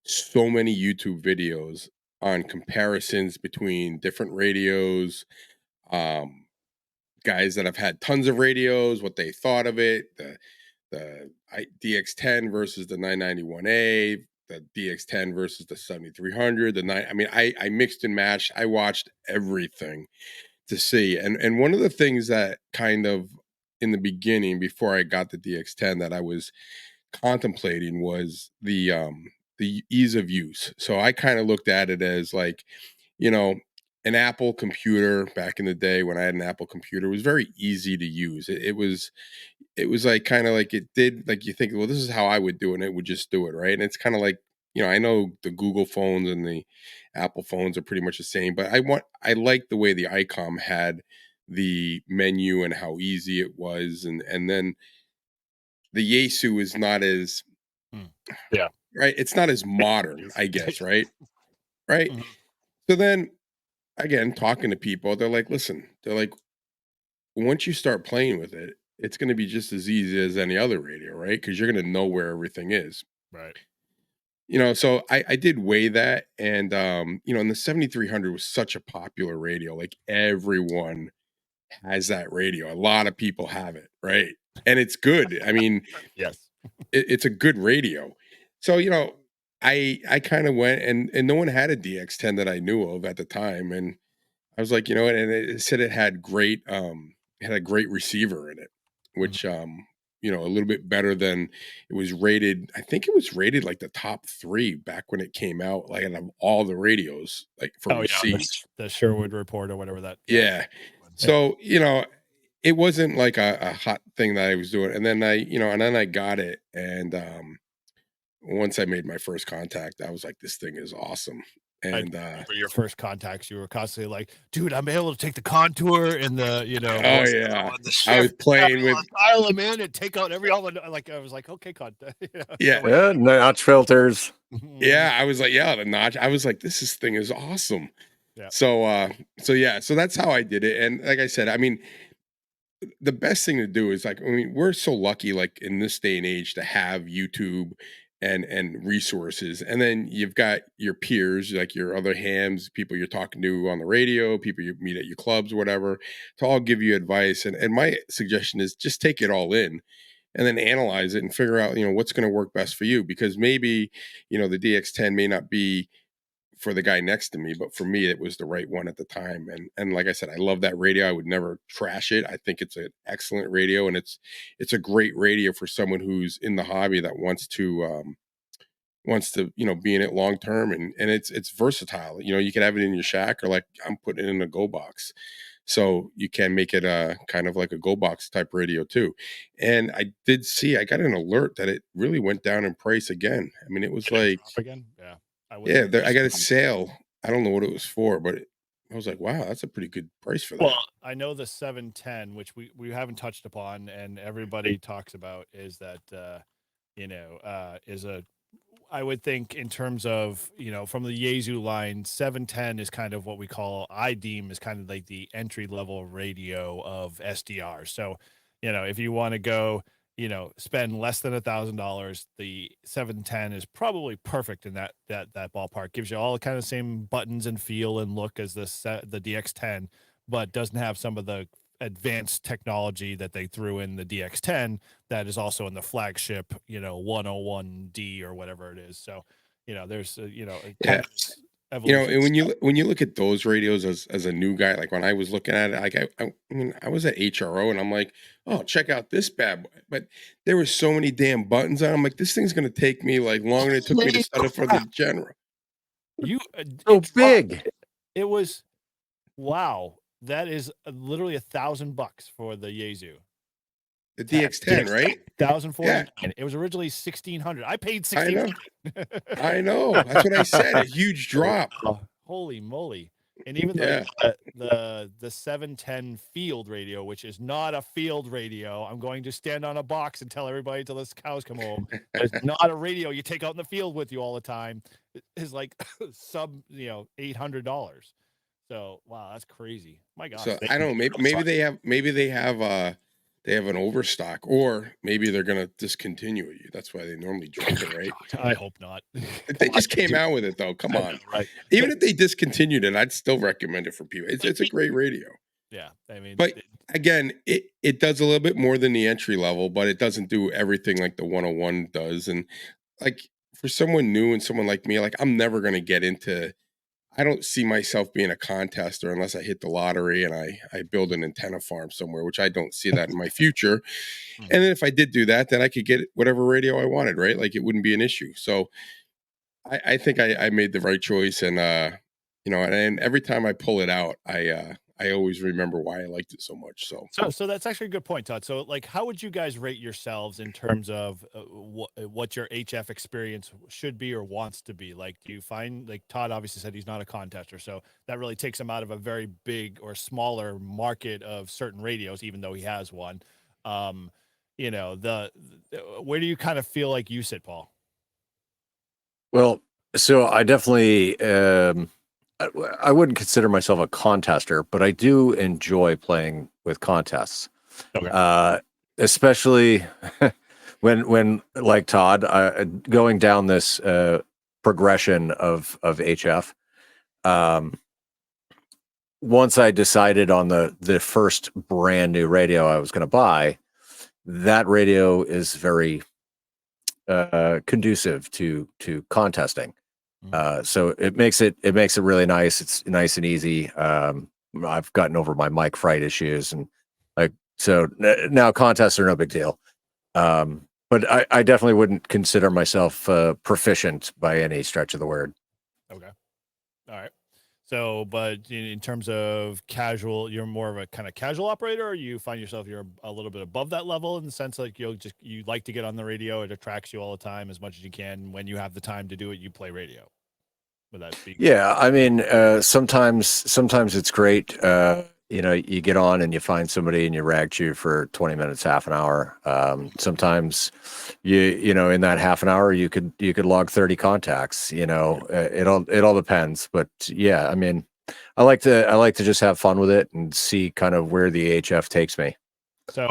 so many YouTube videos on comparisons between different radios, guys that have had tons of radios, what they thought of it, the DX10 versus the 991A, the DX10 versus the 7300, I mixed and matched. I watched everything to see. And one of the things that kind of in the beginning, before I got the DX10, that I was contemplating was the ease of use. So I kind of looked at it as like, an Apple computer back in the day when I had an Apple computer was very easy to use. It was like kind of like it did, like you think, well, this is how I would do it, and it would just do it, right? And it's kind of like, I know the Google phones and the Apple phones are pretty much the same, but I like the way the ICOM had the menu and how easy it was, and then the Yaesu is not as right. It's not as modern, I guess, right? Right. Mm-hmm. So then, again, talking to people, they're like, once you start playing with it, it's going to be just as easy as any other radio, right? Because you're going to know where everything is. Right. so I did weigh that, and and the 7300 was such a popular radio. Like everyone has that radio. A lot of people have it, right? And it's good. I mean, Yes. it's a good radio. So, I kind of went, and no one had a DX10 that I knew of at the time, and I was like, and it said it had it had a great receiver in it, which a little bit better than it was rated. I think it was rated like the top 3 back when it came out, like out of all the radios, like for Oh yeah, receipts. the Sherwood report or whatever that. Yeah. So, it wasn't like a hot thing that I was doing. And then I got it. And once I made my first contact, I was like, this thing is awesome. I And remember your first contacts, you were constantly like, dude, I'm able to take the contour and the, oh yeah, the I was shift, playing with dial them in and take out every element. Like I was like, okay, yeah, Yeah, notch filters. yeah. I was like, yeah, the notch. I was like, this thing is awesome. Yeah. So that's how I did it. And like I said, I mean, the best thing to do is like, I mean, we're so lucky, like in this day and age, to have YouTube and resources, and then you've got your peers, like your other hams, people you're talking to on the radio, people you meet at your clubs, whatever, to all give you advice. And my suggestion is just take it all in, and then analyze it and figure out what's going to work best for you, because maybe the DX10 may not be for the guy next to me, but for me it was the right one at the time. And like I said, I love that radio. I would never trash it. I think it's an excellent radio, and it's a great radio for someone who's in the hobby that wants to be in it long term. And it's versatile. You can have it in your shack, or like I'm putting it in a go box, so you can make it a kind of like a go box type radio too. And I got an alert that it really went down in price again. I mean, it was like, again. Yeah. yeah, I got a sale. I don't know what it was for, but I was like, wow, that's a pretty good price for that. Well, I know the 710, which we haven't touched upon, and everybody talks about, is that is a, I would think in terms of from the Yaesu line, 710 is kind of what I deem is kind of like the entry level radio of SDR. So if you want to go spend less than $1,000, the 710 is probably perfect in that ballpark. Gives you all the kind of same buttons and feel and look as the DX10, but doesn't have some of the advanced technology that they threw in the DX10 that is also in the flagship 101D or whatever it is. So there's Yeah. And evolution. when you look at those radios as a new guy, like when I was looking at it, like I mean, I was at HRO and I'm like, oh, check out this bad boy. But there were so many damn buttons on. I'm like, this thing's gonna take me like longer than it took me to set up for the general. So big. It was, wow. That is literally $1,000 for the Yaesu. The DX10, right? 1,049. It was originally 1,600. I paid 1,600. I know. That's what I said. A huge drop. Holy moly! And even the 710 field radio, which is not a field radio, I'm going to stand on a box and tell everybody till the cows come home. It's not a radio you take out in the field with you all the time. Is like sub $800. So wow, that's crazy. My God. So I don't know. Maybe they have an overstock, or maybe they're gonna discontinue it. That's why they normally drop it, right? I hope not. They just came out with it though. Come on. Right. Even if they discontinued it, I'd still recommend it for people. It's a great radio. Yeah, I mean, But again, it does a little bit more than the entry level, but it doesn't do everything like the 101 does. And like for someone new and someone like me, like I'm never gonna get into. I don't see myself being a contester unless I hit the lottery and I build an antenna farm somewhere, which I don't see that in my future. And then if I did do that, then I could get whatever radio I wanted, right? Like it wouldn't be an issue. So I think I made the right choice. And, and every time I pull it out, I always remember why I liked it so much. So that's actually a good point, Todd. So like, how would you guys rate yourselves in terms of what your HF experience should be or wants to be? Like, do you find, like Todd obviously said he's not a contester, so that really takes him out of a very big or smaller market of certain radios, even though he has one. Where do you kind of feel like you sit, Paul? Well, so I definitely I wouldn't consider myself a contester, but I do enjoy playing with contests. Okay. Especially when like Todd, going down this progression of HF. Once I decided on the first brand new radio I was going to buy, that radio is very conducive to contesting. So it makes it really nice. It's nice and easy. I've gotten over my mic fright issues, and now contests are no big deal. But I definitely wouldn't consider myself proficient by any stretch of the word. Okay. All right. So, but in terms of casual, you're more of a kind of casual operator, or you find yourself you're a little bit above that level in the sense like you like to get on the radio. It attracts you all the time as much as you can. When you have the time to do it, you play radio. Would that be? Yeah, I mean, sometimes it's great. You get on and you find somebody and you rag chew for 20 minutes, half an hour. Sometimes in that half an hour you could log 30 contacts. It all depends. But yeah, I mean, I like to just have fun with it and see kind of where the HF takes me. So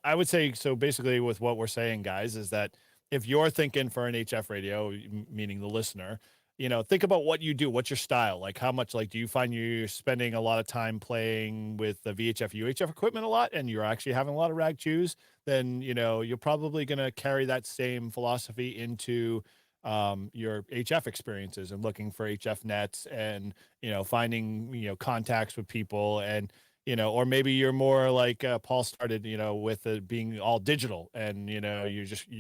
I would say, so basically with what we're saying, guys, is that if you're thinking for an HF radio, meaning the listener, think about what you do. What's your style? Like how much, do you find you're spending a lot of time playing with the VHF, UHF equipment a lot, and you're actually having a lot of rag chews, then, you're probably going to carry that same philosophy into your HF experiences and looking for HF nets and, finding, contacts with people and, or maybe you're more like Paul started, with it being all digital and,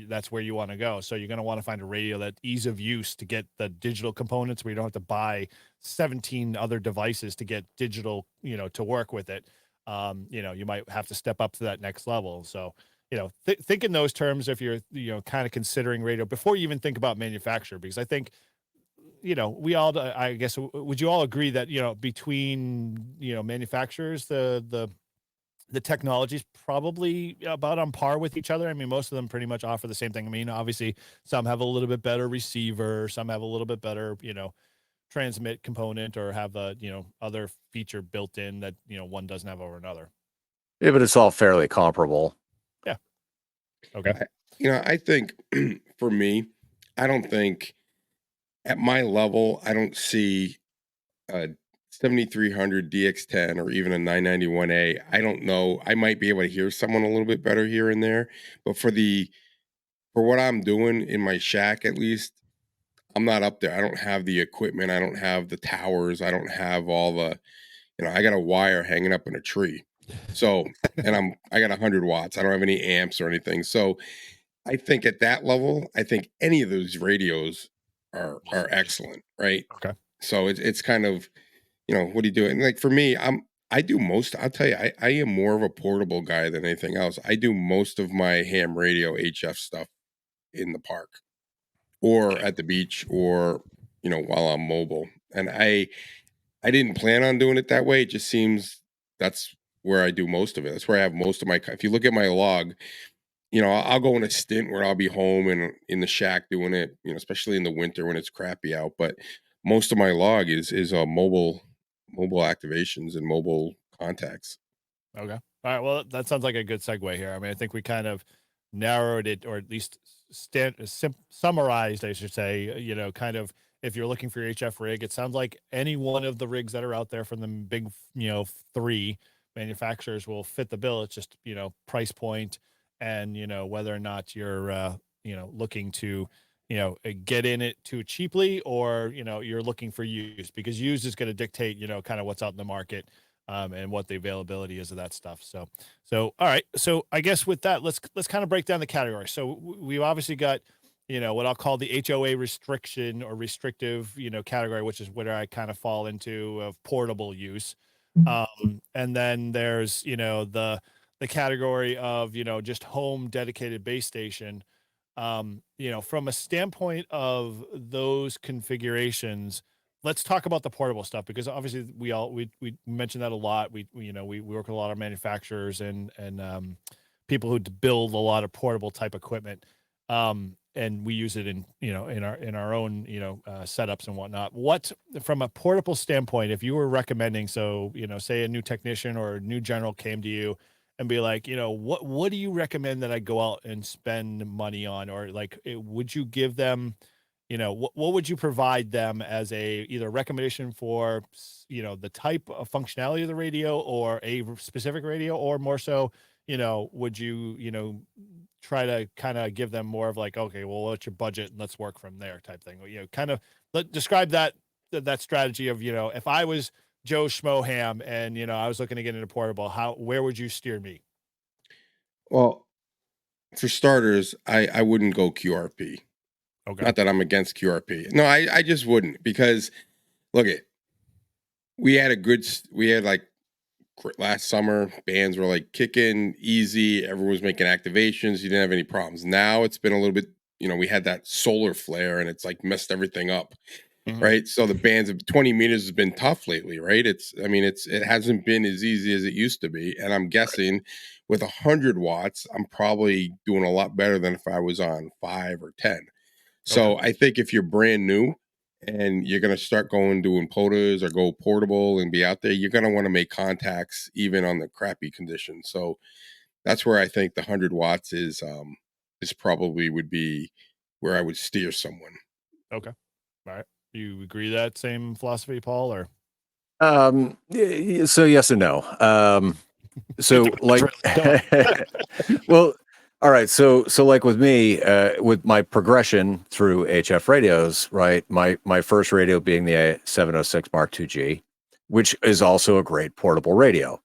that's where you want to go. So you're going to want to find a radio that ease of use to get the digital components where you don't have to buy 17 other devices to get digital, to work with it. You might have to step up to that next level. So, think in those terms if you're, kind of considering radio before you even think about manufacturer, because I think, we all, I guess, would you all agree that, between, manufacturers, the technology is probably about on par with each other? I mean, most of them pretty much offer the same thing. I mean, obviously some have a little bit better receiver, some have a little bit better, transmit component or have a, other feature built in that, one doesn't have over another. Yeah, but it's all fairly comparable. Yeah. Okay. I think for me, I don't think at my level, I don't see a 7300 DX10 or even a 991A. I don't know. I might be able to hear someone a little bit better here and there, but for what I'm doing in my shack, at least, I'm not up there. I don't have the equipment. I don't have the towers. I don't have all the, I got a wire hanging up in a tree. So, and I got 100 watts. I don't have any amps or anything. So I think at that level, I think any of those radios are excellent, right? Okay. So it's kind of, what do you do? And like for me, I'll tell you, I am more of a portable guy than anything else. I do most of my ham radio HF stuff in the park or at the beach or, while I'm mobile. And I didn't plan on doing it that way. It just seems that's where I do most of it. That's where I have most of my, if you look at my log, I'll go in a stint where I'll be home and in the shack doing it, especially in the winter when it's crappy out. But most of my log is mobile activations and mobile contacts. Okay. All right. Well, that sounds like a good segue here. I mean, I think we kind of narrowed it, or at least summarized, I should say, kind of if you're looking for your HF rig, it sounds like any one of the rigs that are out there from the big, 3 manufacturers will fit the bill. It's just, price point and, whether or not you're, looking to, get in it too cheaply or, you're looking for use, because use is going to dictate, kind of what's out in the market. And what the availability is of that stuff. So all right. So I guess with that, let's kind of break down the category. So we've obviously got, what I'll call the HOA restriction or restrictive, category, which is where I kind of fall into of portable use. And then there's, the category of, just home dedicated base station. From a standpoint of those configurations, let's talk about the portable stuff, because obviously we mentioned that a lot. We work with a lot of manufacturers and people who build a lot of portable type equipment. And we use it in our own, setups and whatnot. What, from a portable standpoint, if you were recommending, so, say a new technician or a new general came to you and be like, what do you recommend that I go out and spend money on? Or like, would you give them, what would you provide them as either recommendation for, the type of functionality of the radio or a specific radio, or more so, would you, try to kind of give them more of like, okay, well, what's your budget and let's work from there type thing. Kind of describe that strategy of, if I was Joe Schmo Ham and, I was looking to get into portable, where would you steer me? Well, for starters, I wouldn't go QRP. Okay. Not that I'm against QRP. No, I just wouldn't, because look at we had like last summer, bands were like kicking easy, everyone was making activations, you didn't have any problems. Now it's been a little bit, we had that solar flare and it's like messed everything up. Mhm. Right. So the bands of 20 meters has been tough lately, right? It hasn't been as easy as it used to be. And I'm guessing with 100 watts, I'm probably doing a lot better than if I was on 5 or 10. So I think if you're brand new and you're going to start going doing POTAs or go portable and be out there, you're going to want to make contacts even on the crappy conditions. So that's where I think the 100 watts is probably would be where I would steer someone. Okay. All right. You agree that same philosophy, Paul, or? So yes and no. So like, well, all right. So like with me, with my progression through HF radios, right? My first radio being the 706 Mark II-G, which is also a great portable radio.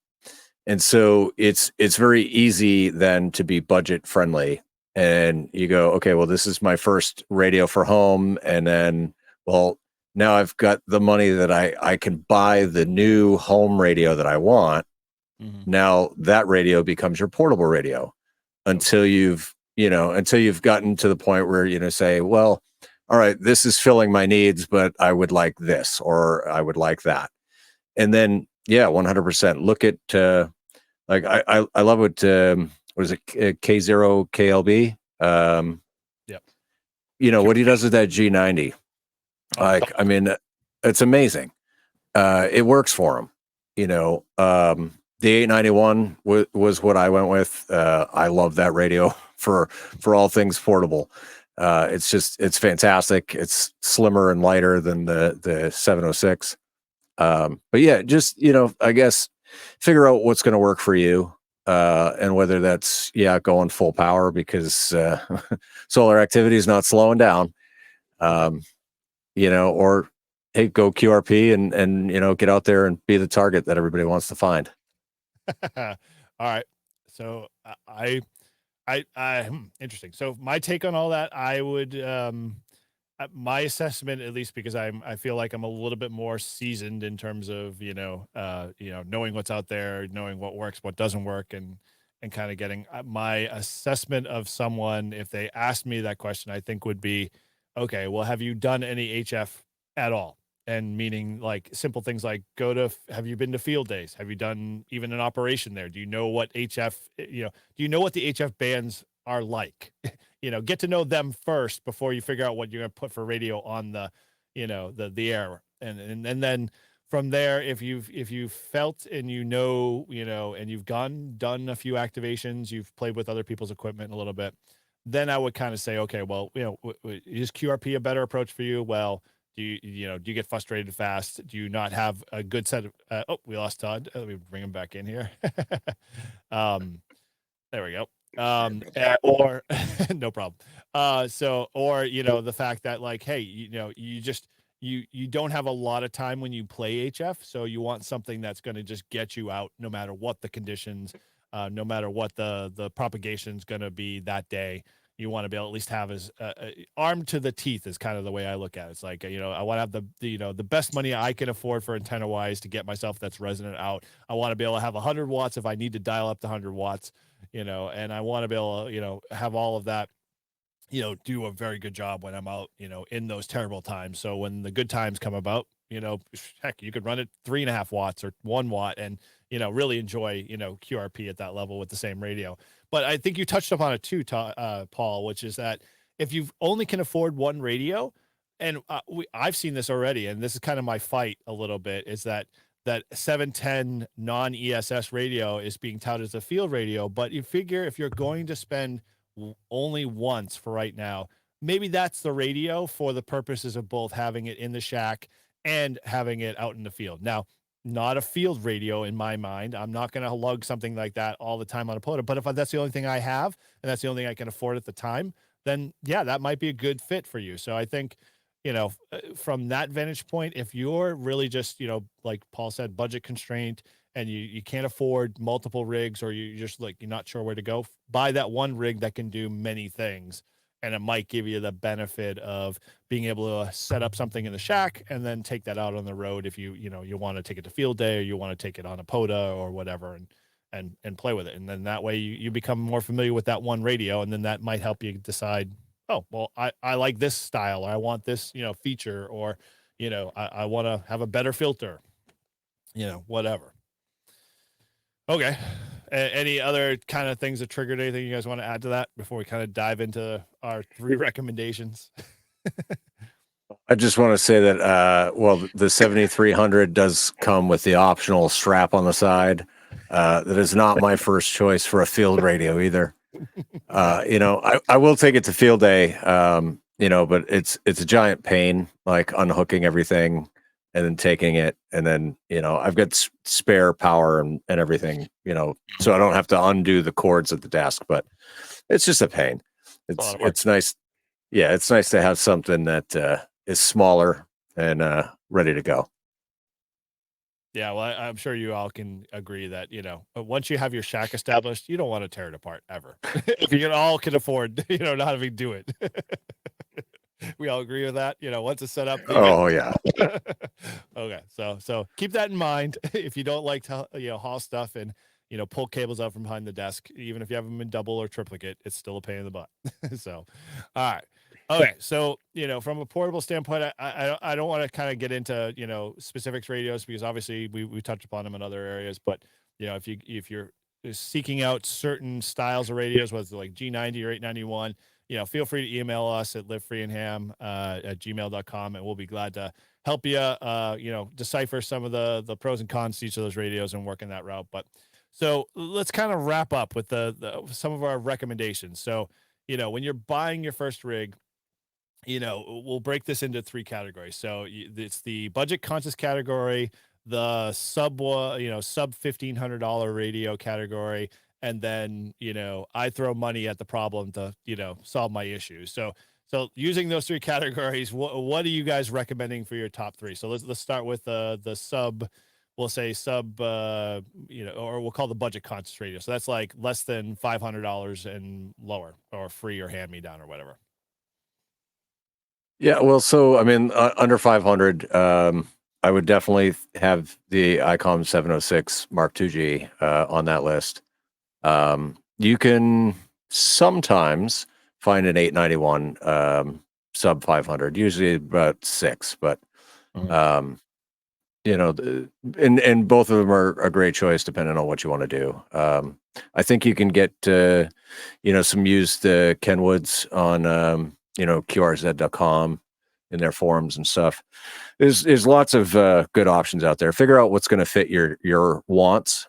And so it's very easy then to be budget friendly. And you go, okay, well, this is my first radio for home. And then, well, now I've got the money that I can buy the new home radio that I want. Mm-hmm. Now that radio becomes your portable radio until you've gotten to the point where, say, well, all right, this is filling my needs, but I would like this, or I would like that. And then, 100% look at, like, I love what is it? K0 KLB. Yep. What he does with that G90. Like, I mean, it's amazing. It works for him. The 891 was what I went with. I love that radio for all things portable. It's fantastic. It's slimmer and lighter than the 706. But yeah, just, I guess figure out what's going to work for you. And whether that's, going full power because solar activity is not slowing down. Or hey, go QRP and get out there and be the target that everybody wants to find. All right. So interesting. So my take on all that, I would, my assessment, at least because I feel like I'm a little bit more seasoned in terms of, knowing what's out there, knowing what works, what doesn't work, and kind of getting my assessment of someone, if they asked me that question, I think would be, okay, well, have you done any HF at all? And meaning like simple things like have you been to field days? Have you done even an operation there? Do you know what HF, do you know what the HF bands are like? Get to know them first before you figure out what you're going to put for radio on the, the air. And then from there, if you've felt and and you've done a few activations, you've played with other people's equipment a little bit, then I would kind of say, okay, well, is QRP a better approach for you? Well, do you get frustrated fast? Do you not have a good set of, we lost Todd. Let me bring him back in here. There we go. Or no problem. The fact that like, hey, you don't have a lot of time when you play HF. So you want something that's going to just get you out no matter what the conditions, no matter what the propagation is going to be that day. You want to be able to at least have as armed to the teeth is kind of the way I look at it. It's like, I want to have the best money I can afford for antenna wise to get myself that's resonant out. I want to be able to have 100 watts if I need to dial up to 100 watts, and I want to be able to, have all of that, do a very good job when I'm out, in those terrible times. So when the good times come about, heck, you could run it 3.5 watts or 1 watt and, really enjoy, QRP at that level with the same radio. But I think you touched upon it too, Paul, which is that if you only can afford one radio, and I've seen this already, and this is kind of my fight a little bit, is that 710 non-ESS radio is being touted as a field radio. But you figure if you're going to spend only once for right now, maybe that's the radio for the purposes of both having it in the shack and having it out in the field. Now, not a field radio in my mind. I'm not going to lug something like that all the time on a photo. But if that's the only thing I have and that's the only thing I can afford at the time, then yeah, that might be a good fit for you. So I think, from that vantage point, if you're really just, like Paul said, budget constraint and you can't afford multiple rigs, or you just like, you're not sure where to go, buy that one rig that can do many things. And it might give you the benefit of being able to set up something in the shack and then take that out on the road if you want to take it to field day, or you want to take it on a POTA or whatever, and play with it. And then that way you become more familiar with that one radio, and then that might help you decide, oh, well, I like this style, or I want this, feature, or, I want to have a better filter, whatever. Okay. Any other kind of things that triggered anything you guys want to add to that before we kind of dive into our 3 recommendations? I just want to say that, the 7300 does come with the optional strap on the side. That is not my first choice for a field radio either. I will take it to field day, but it's a giant pain, like unhooking everything and then taking it. And then, I've got spare power and everything, so I don't have to undo the cords at the desk, but it's just a pain. It's nice. Yeah. It's nice to have something that, is smaller and, ready to go. Yeah, well, I'm sure you all can agree that, once you have your shack established, you don't want to tear it apart ever. If you all can afford, not having to do it. We all agree with that. Once it's set up. Oh yeah. Okay. So keep that in mind. If you don't like to, haul stuff and, pull cables out from behind the desk, even if you have them in double or triplicate, it's still a pain in the butt. So, all right. Okay, so from a portable standpoint, I don't want to kind of get into specifics radios, because obviously we touched upon them in other areas. But if you're seeking out certain styles of radios, whether it's like G90 or 891, feel free to email us at livefreeandham at gmail.com, and we'll be glad to help you decipher some of the pros and cons to each of those radios and work in that route. But so let's kind of wrap up with some of our recommendations. So when you're buying your first rig, we'll break this into 3 categories. So it's the budget conscious category, the sub $1,500 radio category, and then, I throw money at the problem to, solve my issues. So using those 3 categories, what are you guys recommending for your top 3? So let's start with the sub, we'll say or we'll call the budget conscious radio. So that's like less than $500 and lower, or free or hand me down or whatever. Yeah, well, so I mean, under 500, I would definitely have the ICOM 706 Mark IIG on that list. You can sometimes find an 891 sub 500, usually about 6, but and both of them are a great choice depending on what you want to do. I think you can get some used Kenwoods on QRZ.com in their forums and stuff. There's lots of good options out there. Figure out what's going to fit your wants,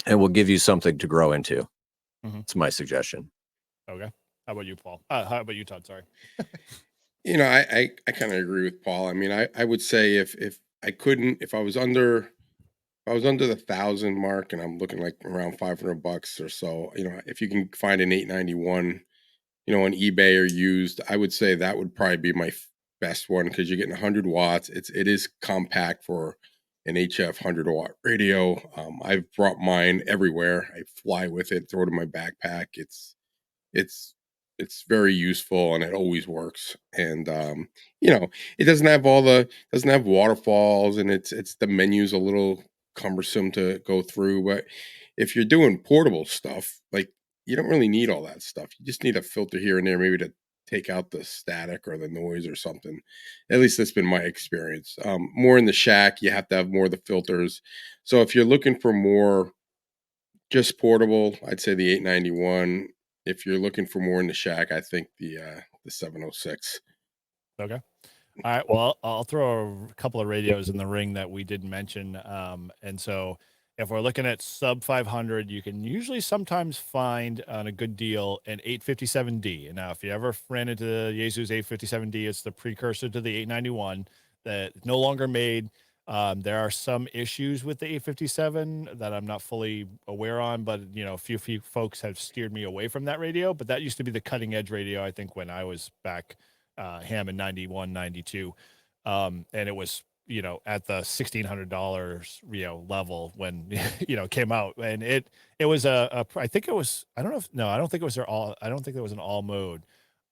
and we'll give you something to grow into. It's my suggestion. Okay. How about you, Paul? How about you, Todd? Sorry. I kind of agree with Paul. I mean, I would say if I was under the 1,000 mark and I'm looking like around $500 or so, if you can find an 891, on eBay or used, I would say that would probably be my best one, because you're getting 100 watts. It is compact for an HF 100-watt radio. I've brought mine everywhere. I fly with it, throw it in my backpack. It's very useful, and it always works. And it doesn't have waterfalls, and it's the menu's a little cumbersome to go through. But if you're doing portable stuff, like, you don't really need all that stuff. You just need a filter here and there, maybe to take out the static or the noise or something. At least that's been my experience. More in the shack, you have to have more of the filters. So if you're looking for more just portable, I'd say the 891. If you're looking for more in the shack, I think the 706. Okay. All right. Well, I'll throw a couple of radios in the ring that we didn't mention. And so if we're looking at sub 500, you can usually sometimes find on a good deal an 857D. And now, if you ever ran into the Yaesu's 857D, it's the precursor to the 891 that no longer made. There are some issues with the 857 that I'm not fully aware on, but a few folks have steered me away from that radio. But that used to be the cutting edge radio, I think, when I was back ham in 91, 92. And it was at the $1,600 level when it came out, and it was I think it was, I don't know if, no, I don't think it was I don't think there was an all mode.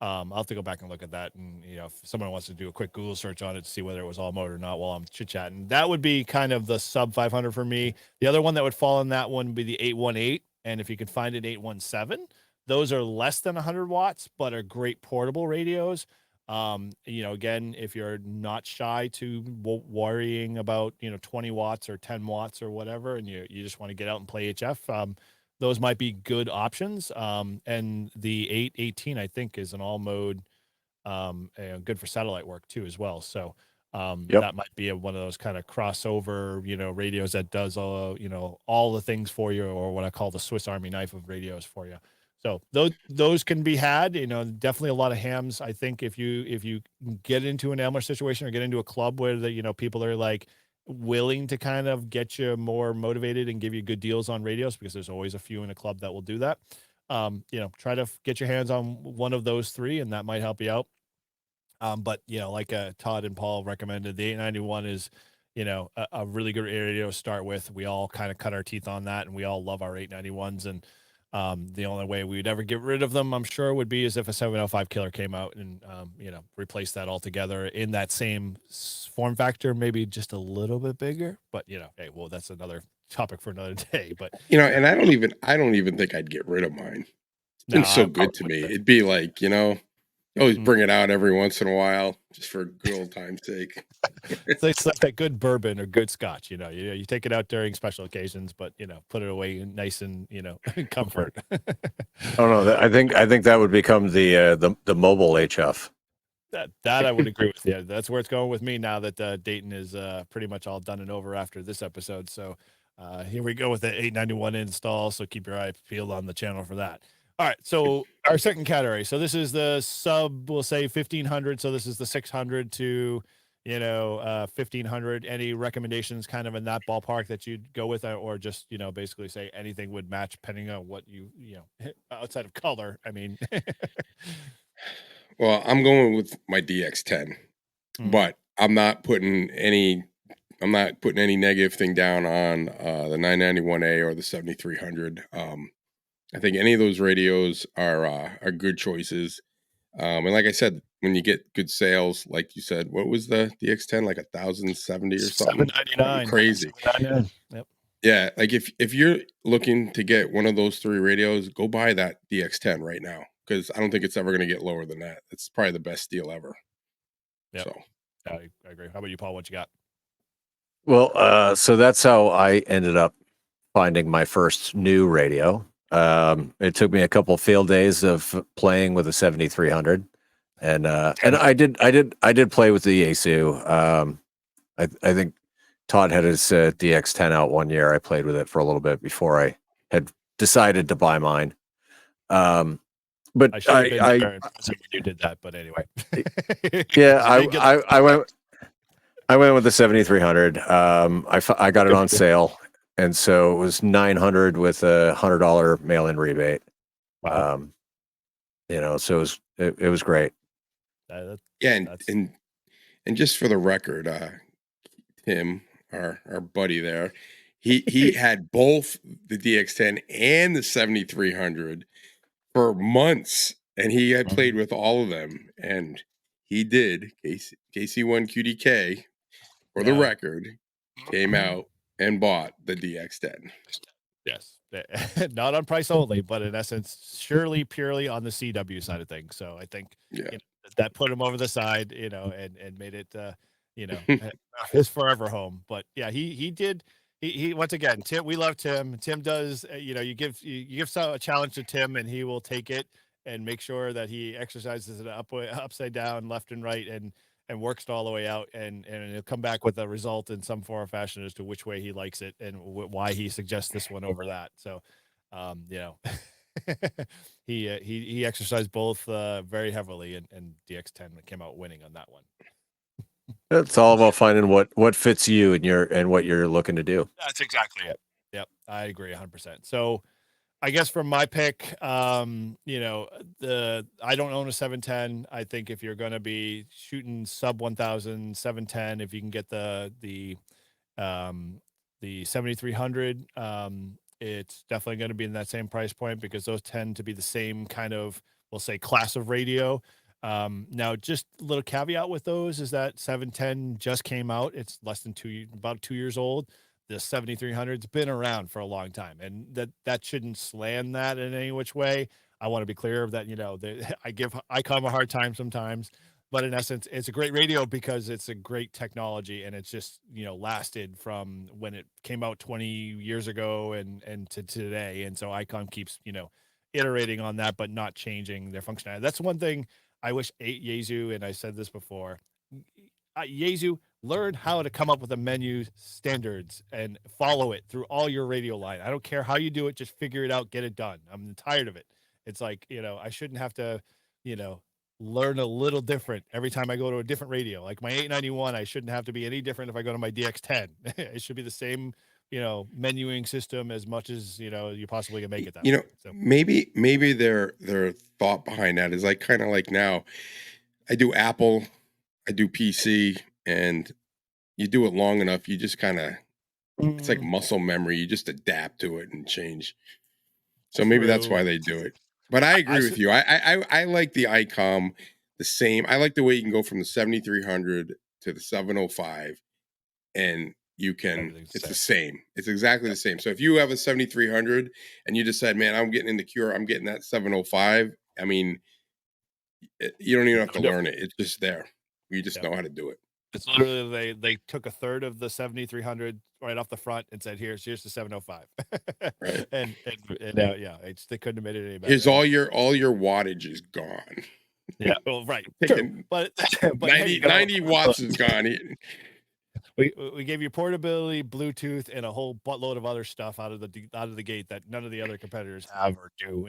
I'll have to go back and look at that, and if someone wants to do a quick Google search on it to see whether it was all mode or not while I'm chit chatting, that would be kind of the sub 500 for me. The other one that would fall in that one would be the 818, and if you can find an 817, those are less than 100 watts but are great portable radios. Again, if you're not shy to worrying about 20 watts or 10 watts or whatever, and you just want to get out and play HF, those might be good options. And the 818, I think, is an all mode, and good for satellite work too as well. So that might be one of those kind of crossover radios that does all the things for you, or what I call the Swiss Army knife of radios for you. So those can be had, definitely a lot of hams. I think if you get into an Elmer situation or get into a club where people are like willing to kind of get you more motivated and give you good deals on radios, because there's always a few in a club that will do that. Try to get your hands on one of those three, and that might help you out. But like Todd and Paul recommended, the 891 is a really good radio to start with. We all kind of cut our teeth on that, and we all love our 891s, and the only way we'd ever get rid of them, I'm sure, would be as if a 705 killer came out and replace that altogether in that same form factor, maybe just a little bit bigger. But hey, well, that's another topic for another day. But and I don't even think I'd get rid of mine. It's been so good to me. It'd be like, always bring it out every once in a while, just for good old time's sake. It's like that good bourbon or good scotch, you take it out during special occasions, but put it away nice and comfort. Oh no, I think that would become the mobile HF. That I would agree with. Yeah, that's where it's going with me now that Dayton is pretty much all done and over after this episode. So here we go with the 891 install. So keep your eye peeled on the channel for that. All right, so our second category. So this is the sub, we'll say 1,500. So this is the 600 to 1,500. Any recommendations kind of in that ballpark that you'd go with, or just basically say anything would match depending on what you outside of color? I mean, well, I'm going with my DX10, but I'm not putting any negative thing down on the 991A or the 7300. I think any of those radios are good choices. And like I said, when you get good sales, like you said, what was the DX10, like 1,070 or something? $799. Crazy. Yep. Yeah, like if you're looking to get one of those three radios, go buy that DX10 right now, because I don't think it's ever going to get lower than that. It's probably the best deal ever. Yeah, so I agree. How about you, Paul? What you got? Well, so that's how I ended up finding my first new radio. It took me a couple field days of playing with a 7300, and I did play with the Yaesu. I think Todd had his DX10 out one year. I played with it for a little bit before I had decided to buy mine. But I you did that, but anyway. Yeah, I went with the 7300. I got it on sale. And so it was $900 with a $100 mail-in rebate. Wow. So it was great. Yeah, and just for the record, Tim, our buddy there, he had both the DX10 and the 7300 for months, and he had played with all of them, and he did. KC1 QDK, for the record, came out and bought the DX10. Yes. Not on price only, but in essence, surely purely on the CW side of things. So I think that put him over the side, and made it, his forever home. But yeah, he did. He once again, Tim, we love Tim. Tim does, you give a challenge to Tim, and he will take it and make sure that he exercises it upside down, left and right, and and works it all the way out, and he'll come back with a result in some form or fashion as to which way he likes it and why he suggests this one over that. So, you know, he exercised both very heavily, and DX10 came out winning on that one. It's all about finding what fits you and what you're looking to do. That's exactly it. Yep, I agree 100%. So, I guess from my pick, you know, I don't own a 710. I think if you're going to be shooting sub 1000, 710, if you can get the 7300, it's definitely going to be in that same price point because those tend to be the same kind of, we'll say, class of radio. Now, just a little caveat with those is that 710 just came out. It's less than about 2 years old. The 7300's been around for a long time, and that shouldn't slam that in any which way. I want to be clear of that. You know, I give ICOM a hard time sometimes, but in essence, it's a great radio because it's a great technology, and it's just, you know, lasted from when it came out 20 years ago and to today. And so ICOM keeps, you know, iterating on that, but not changing their functionality. That's one thing I wish Yaesu, and I said this before, Yaesu, learn how to come up with a menu standards and follow it through all your radio line. I don't care how you do it, just figure it out, get it done. I'm tired of it. It's like, you know, I shouldn't have to, you know, learn a little different every time I go to a different radio. Like my 891, I shouldn't have to be any different if I go to my DX10. It should be the same, you know, menuing system as much as, you know, you possibly can make it that You way. know, So maybe their thought behind that is like kind of like now I do Apple, I do PC, and you do it long enough, you just kind of, it's like muscle memory. You just adapt to it and change. So maybe that's why they do it. But I agree with you. I like the ICOM the same. I like the way you can go from the 7300 to the 705, and you can. Everything's It's the the same. It's exactly the same. So if you have a 7300 and you decide, man, I'm getting into Cure, I'm getting that 705. I mean, you don't even have to learn it. It's just there. You just know how to do it. it's literally they took a third of the 7300 right off the front and said, here's the 705. Right. and yeah, they couldn't have made it any better. Here's all your wattage is gone. Yeah, well, right. Taking True. But 90, 90 watts is gone. We gave you portability, Bluetooth, and a whole buttload of other stuff out of the gate that none of the other competitors have or do.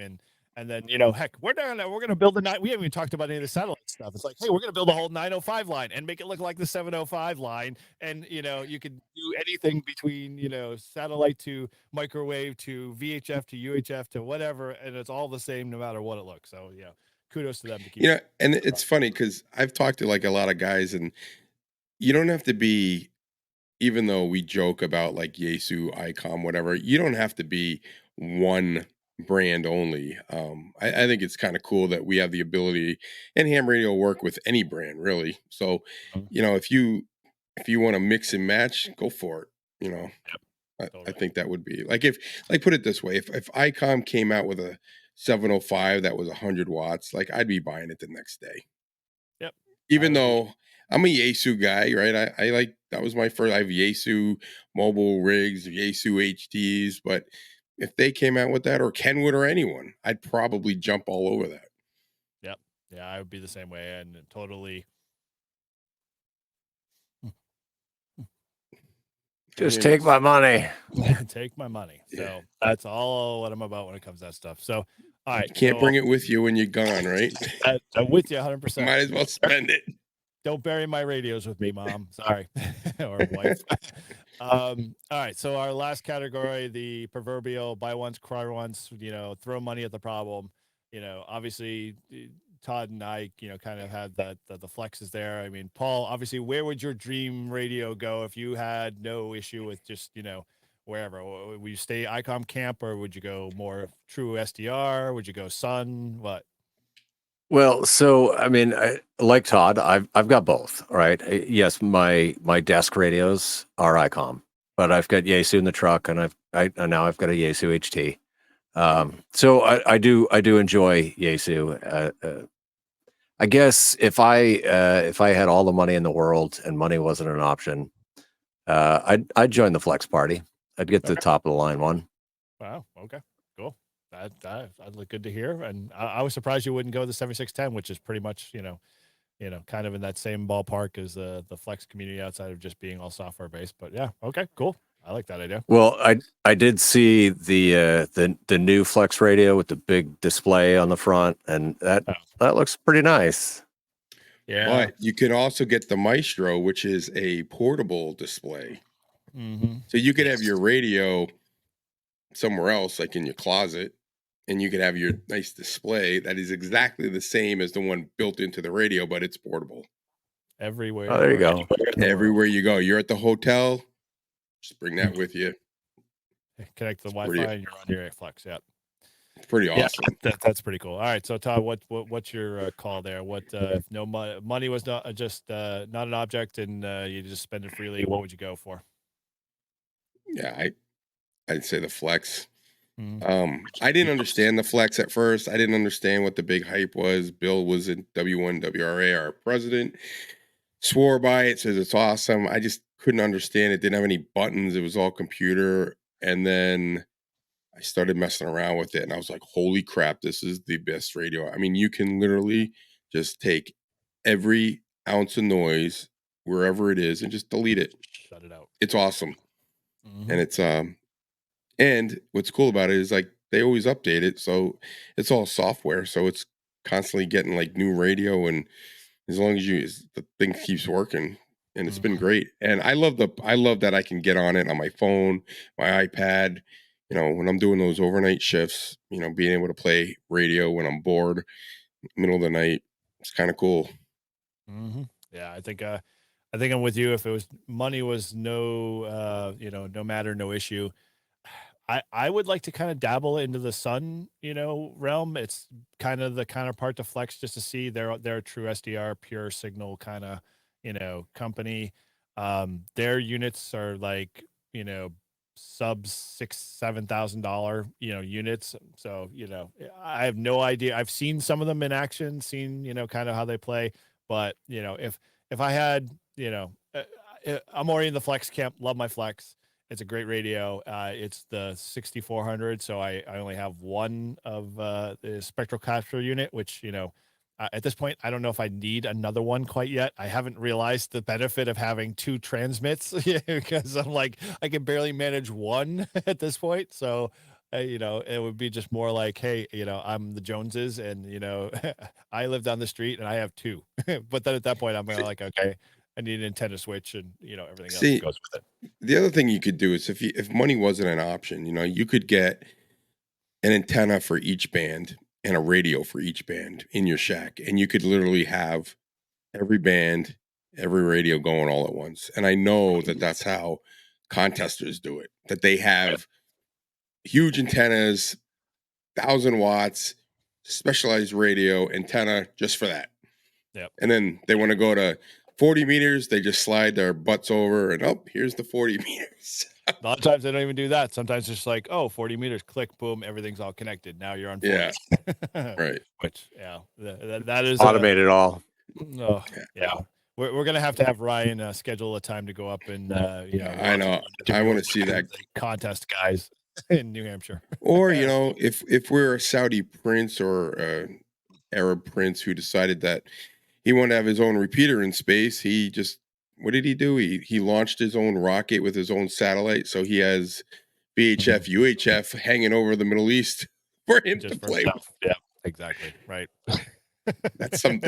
And then, you know, heck, we're going to build we haven't even talked about any of the satellite stuff. It's like, hey, we're going to build a whole 905 line and make it look like the 705 line. And, you know, you can do anything between, you know, satellite to microwave to VHF to UHF to whatever. And it's all the same no matter what it looks. So, yeah, kudos to them to keep You know, and it's funny because I've talked to like a lot of guys, and you don't have to be, even though we joke about like Yaesu, ICOM, whatever, you don't have to be one brand only. I think it's kind of cool that we have the ability, and ham radio work with any brand really. So, you know, if you want to mix and match, go for it. You know, I think that would be like put it this way, if ICOM came out with a 705 that was 100 watts, like I'd be buying it the next day. Yep. Even though I'm a Yaesu guy, right? I like, that was my first. I have Yaesu mobile rigs, Yaesu HTs, but if they came out with that, or Kenwood or anyone, I'd probably jump all over that. Yep. Yeah, I would be the same way and totally. Just take my money. Take my money. So that's all what I'm about when it comes to that stuff. So, all right. You can't bring it with you when you're gone, right? I'm with you 100%. Might as well spend it. Don't bury my radios with me, Mom. Sorry. Or wife. All right. So our last category, the proverbial buy once, cry once, you know, throw money at the problem. You know, obviously Todd and I, you know, kind of had the flexes there. I mean, Paul, obviously, where would your dream radio go if you had no issue with just, you know, wherever? Would you stay ICOM camp, or would you go more true SDR? Would you go Sun? What? Well, so I mean, like Todd, I've got both. Right? Yes, my desk radios are ICOM, but I've got Yaesu in the truck, and now I've got a Yaesu HT. So I do enjoy Yaesu. I guess if I had all the money in the world and money wasn't an option, I'd join the flex party. I'd get the top of the line one. Wow. Okay. Cool. That'd look good to hear. And I was surprised you wouldn't go the 7610, which is pretty much, you know, kind of in that same ballpark as the Flex community outside of just being all software based. But yeah, okay, cool. I like that idea. Well, I did see the new Flex radio with the big display on the front, and that looks pretty nice. Yeah, But you can also get the Maestro, which is a portable display. So you could have your radio somewhere else, like in your closet, and you could have your nice display that is exactly the same as the one built into the radio, but it's portable. everywhere. Oh, there you go. anywhere in the world. Everywhere you go, you're at the hotel, just bring that with you. Connect to the pretty- Wi-Fi and you're on your Flex. Yeah. It's pretty Yeah, awesome. that's pretty cool. All right, so Todd, what's your call there? What if no money was not just not an object and you just spend it freely? What would you go for? Yeah, I'd say the Flex. Mhm. I didn't understand the Flex at first. I didn't understand what the big hype was. Bill was in W1WRA, our president, swore by it, says it's awesome. I just couldn't understand it. Didn't have any buttons. It was all computer. And then I started messing around with it, and I was like, holy crap, this is the best radio. I mean, you can literally just take every ounce of noise wherever it is and just delete it. Shut it out. It's awesome. Mhm. And it's and what's cool about it is like they always update it, so it's all software, so it's constantly getting like new radio, and as long as the thing keeps working, and it's been great. And I love that I can get on it on my phone, my iPad, when I'm doing those overnight shifts, being able to play radio when I'm bored, middle of the night. It's kind of cool. Yeah, I think I'm with you. If it was money was no no matter, no issue. I would like to kind of dabble into the Sun, realm. It's kind of the counterpart to Flex, just to see they're a true SDR, pure signal kind of, company. Their units are like, sub $6,000-7,000, units. So, I have no idea. I've seen some of them in action, seen, kind of how they play. But, if I had, I'm already in the Flex camp, love my Flex. It's a great radio. It's the 6400, so I only have one of the spectral capture unit, which, at this point, I don't know if I need another one quite yet. I haven't realized the benefit of having two transmits because I'm like, I can barely manage one at this point. So, it would be just more like, hey, I'm the Joneses and, I live down the street and I have two. But then at that point, I'm like, okay, I need an antenna switch and, everything else that goes with it. The other thing you could do is if money wasn't an option, you could get an antenna for each band and a radio for each band in your shack, and you could literally have every band, every radio going all at once. And I know that that's how contesters do it, that they have huge antennas, 1,000 watts, specialized radio antenna just for that. Yep. And then they want to go to 40 meters, they just slide their butts over and here's the 40 meters. A lot of times they don't even do that. Sometimes it's just like, 40 meters, click, boom, everything's all connected. Now you're on 40. Yeah. Right. Which, yeah, that is Automate it all. Oh, yeah. We're gonna have to have Ryan schedule a time to go up and I know. I want to see that contest guys in New Hampshire. Or if we're a Saudi prince or Arab prince who decided that he wanted to have his own repeater in space, what did he do? He launched his own rocket with his own satellite, so he has VHF, UHF hanging over the Middle East for him to play with. Yeah, exactly. Right. That's some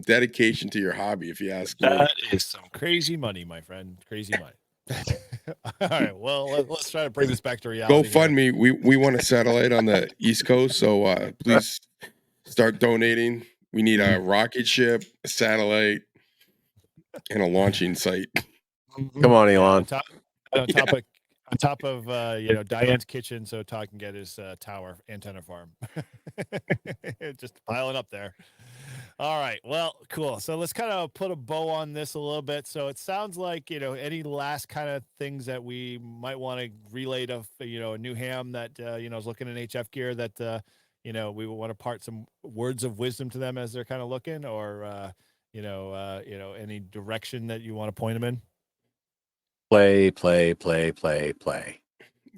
dedication to your hobby, if you ask me. That is some crazy money, my friend. Crazy money. All right. Well, let's try to bring this back to reality. GoFundMe. We want a satellite on the East Coast, so please start donating. We need a rocket ship, a satellite, and a launching site. Come on, Elon. On top of Diane's kitchen, so Todd can get his tower antenna farm. Just piling up there. All right. Well, cool. So let's kind of put a bow on this a little bit. So it sounds like, any last kind of things that we might want to relay to, a new ham that, is looking in HF gear that, we want to part some words of wisdom to them as they're kind of looking, or, any direction that you want to point them in. Play. Yeah,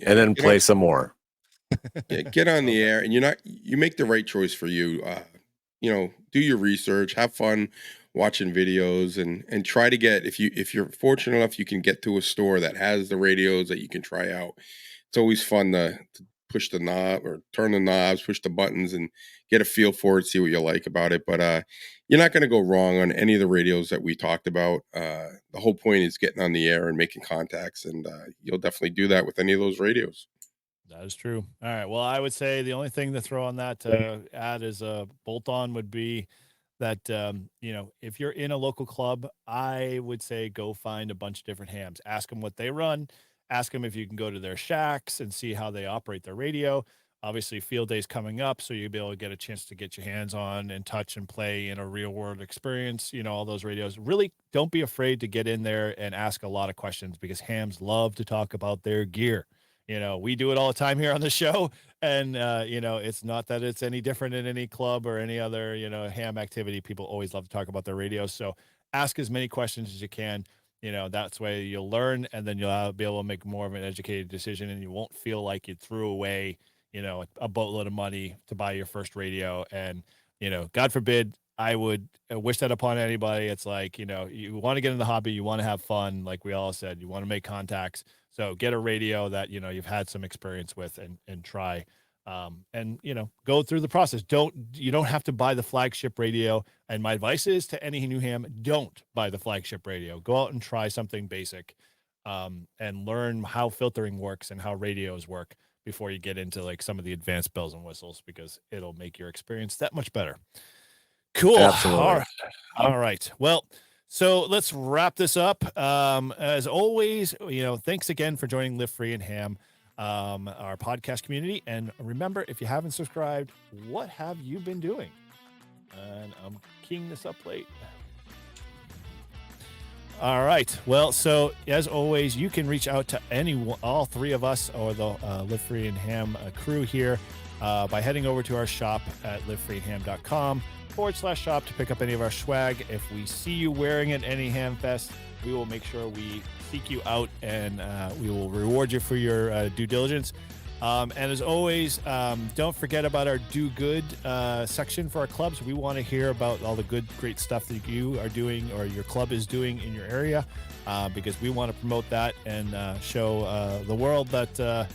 And then play some more. Yeah, get on the air, and you make the right choice for you. do your research, have fun watching videos, and try to get, if you're fortunate enough, you can get to a store that has the radios that you can try out. It's always fun to push the knob or turn the knobs, push the buttons, and get a feel for it, see what you like about it. But you're not going to go wrong on any of the radios that we talked about. The whole point is getting on the air and making contacts, and you'll definitely do that with any of those radios. That is true. All right. Well, I would say the only thing to throw on that add as a bolt on would be that, if you're in a local club, I would say go find a bunch of different hams. Ask them what they run. Ask them if you can go to their shacks and see how they operate their radio. Obviously, field day's coming up, so you'll be able to get a chance to get your hands on and touch and play in a real world experience. All those radios. Really, don't be afraid to get in there and ask a lot of questions, because hams love to talk about their gear. We do it all the time here on the show, and it's not that it's any different in any club or any other, ham activity. People always love to talk about their radios. So ask as many questions as you can. That's way you'll learn, and then you'll be able to make more of an educated decision, and you won't feel like you threw away, a boatload of money to buy your first radio. And, God forbid, I would wish that upon anybody. It's like, you want to get in the hobby, you want to have fun. Like we all said, you want to make contacts. So get a radio that, you've had some experience with, and try, and, go through the process. You don't have to buy the flagship radio. And my advice is to any new ham, don't buy the flagship radio. Go out and try something basic, and learn how filtering works and how radios work before you get into like some of the advanced bells and whistles, because it'll make your experience that much better. Cool. Absolutely. All right. Well, so let's wrap this up. As always, thanks again for joining Live Free and Ham, our podcast community. And remember, if you haven't subscribed, what have you been doing? And I'm keying this up late. All right. Well, so as always, you can reach out to all three of us, or the Live Free and Ham crew here, by heading over to our shop at liveFreeandHam.com/shop to pick up any of our swag. If we see you wearing it at any Ham Fest, we will make sure we seek you out, and we will reward you for your due diligence. And as always, don't forget about our Do Good section for our clubs. We want to hear about all the great stuff that you are doing, or your club is doing in your area, because we want to promote that and show the world that,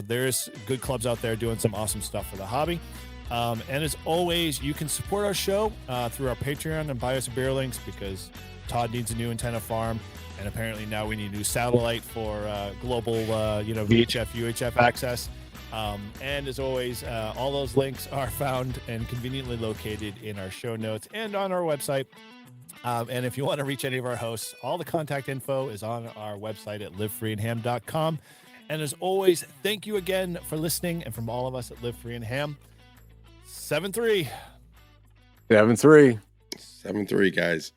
there's good clubs out there doing some awesome stuff for the hobby. And as always, you can support our show through our Patreon and buy us beer links, because Todd needs a new antenna farm. And apparently now we need a new satellite for global, VHF, UHF access. And as always, all those links are found and conveniently located in our show notes and on our website. And if you want to reach any of our hosts, all the contact info is on our website at livefreeandham.com. And as always, thank you again for listening. And from all of us at Live Free and Ham, 7-3. 7-3. 7-3, guys.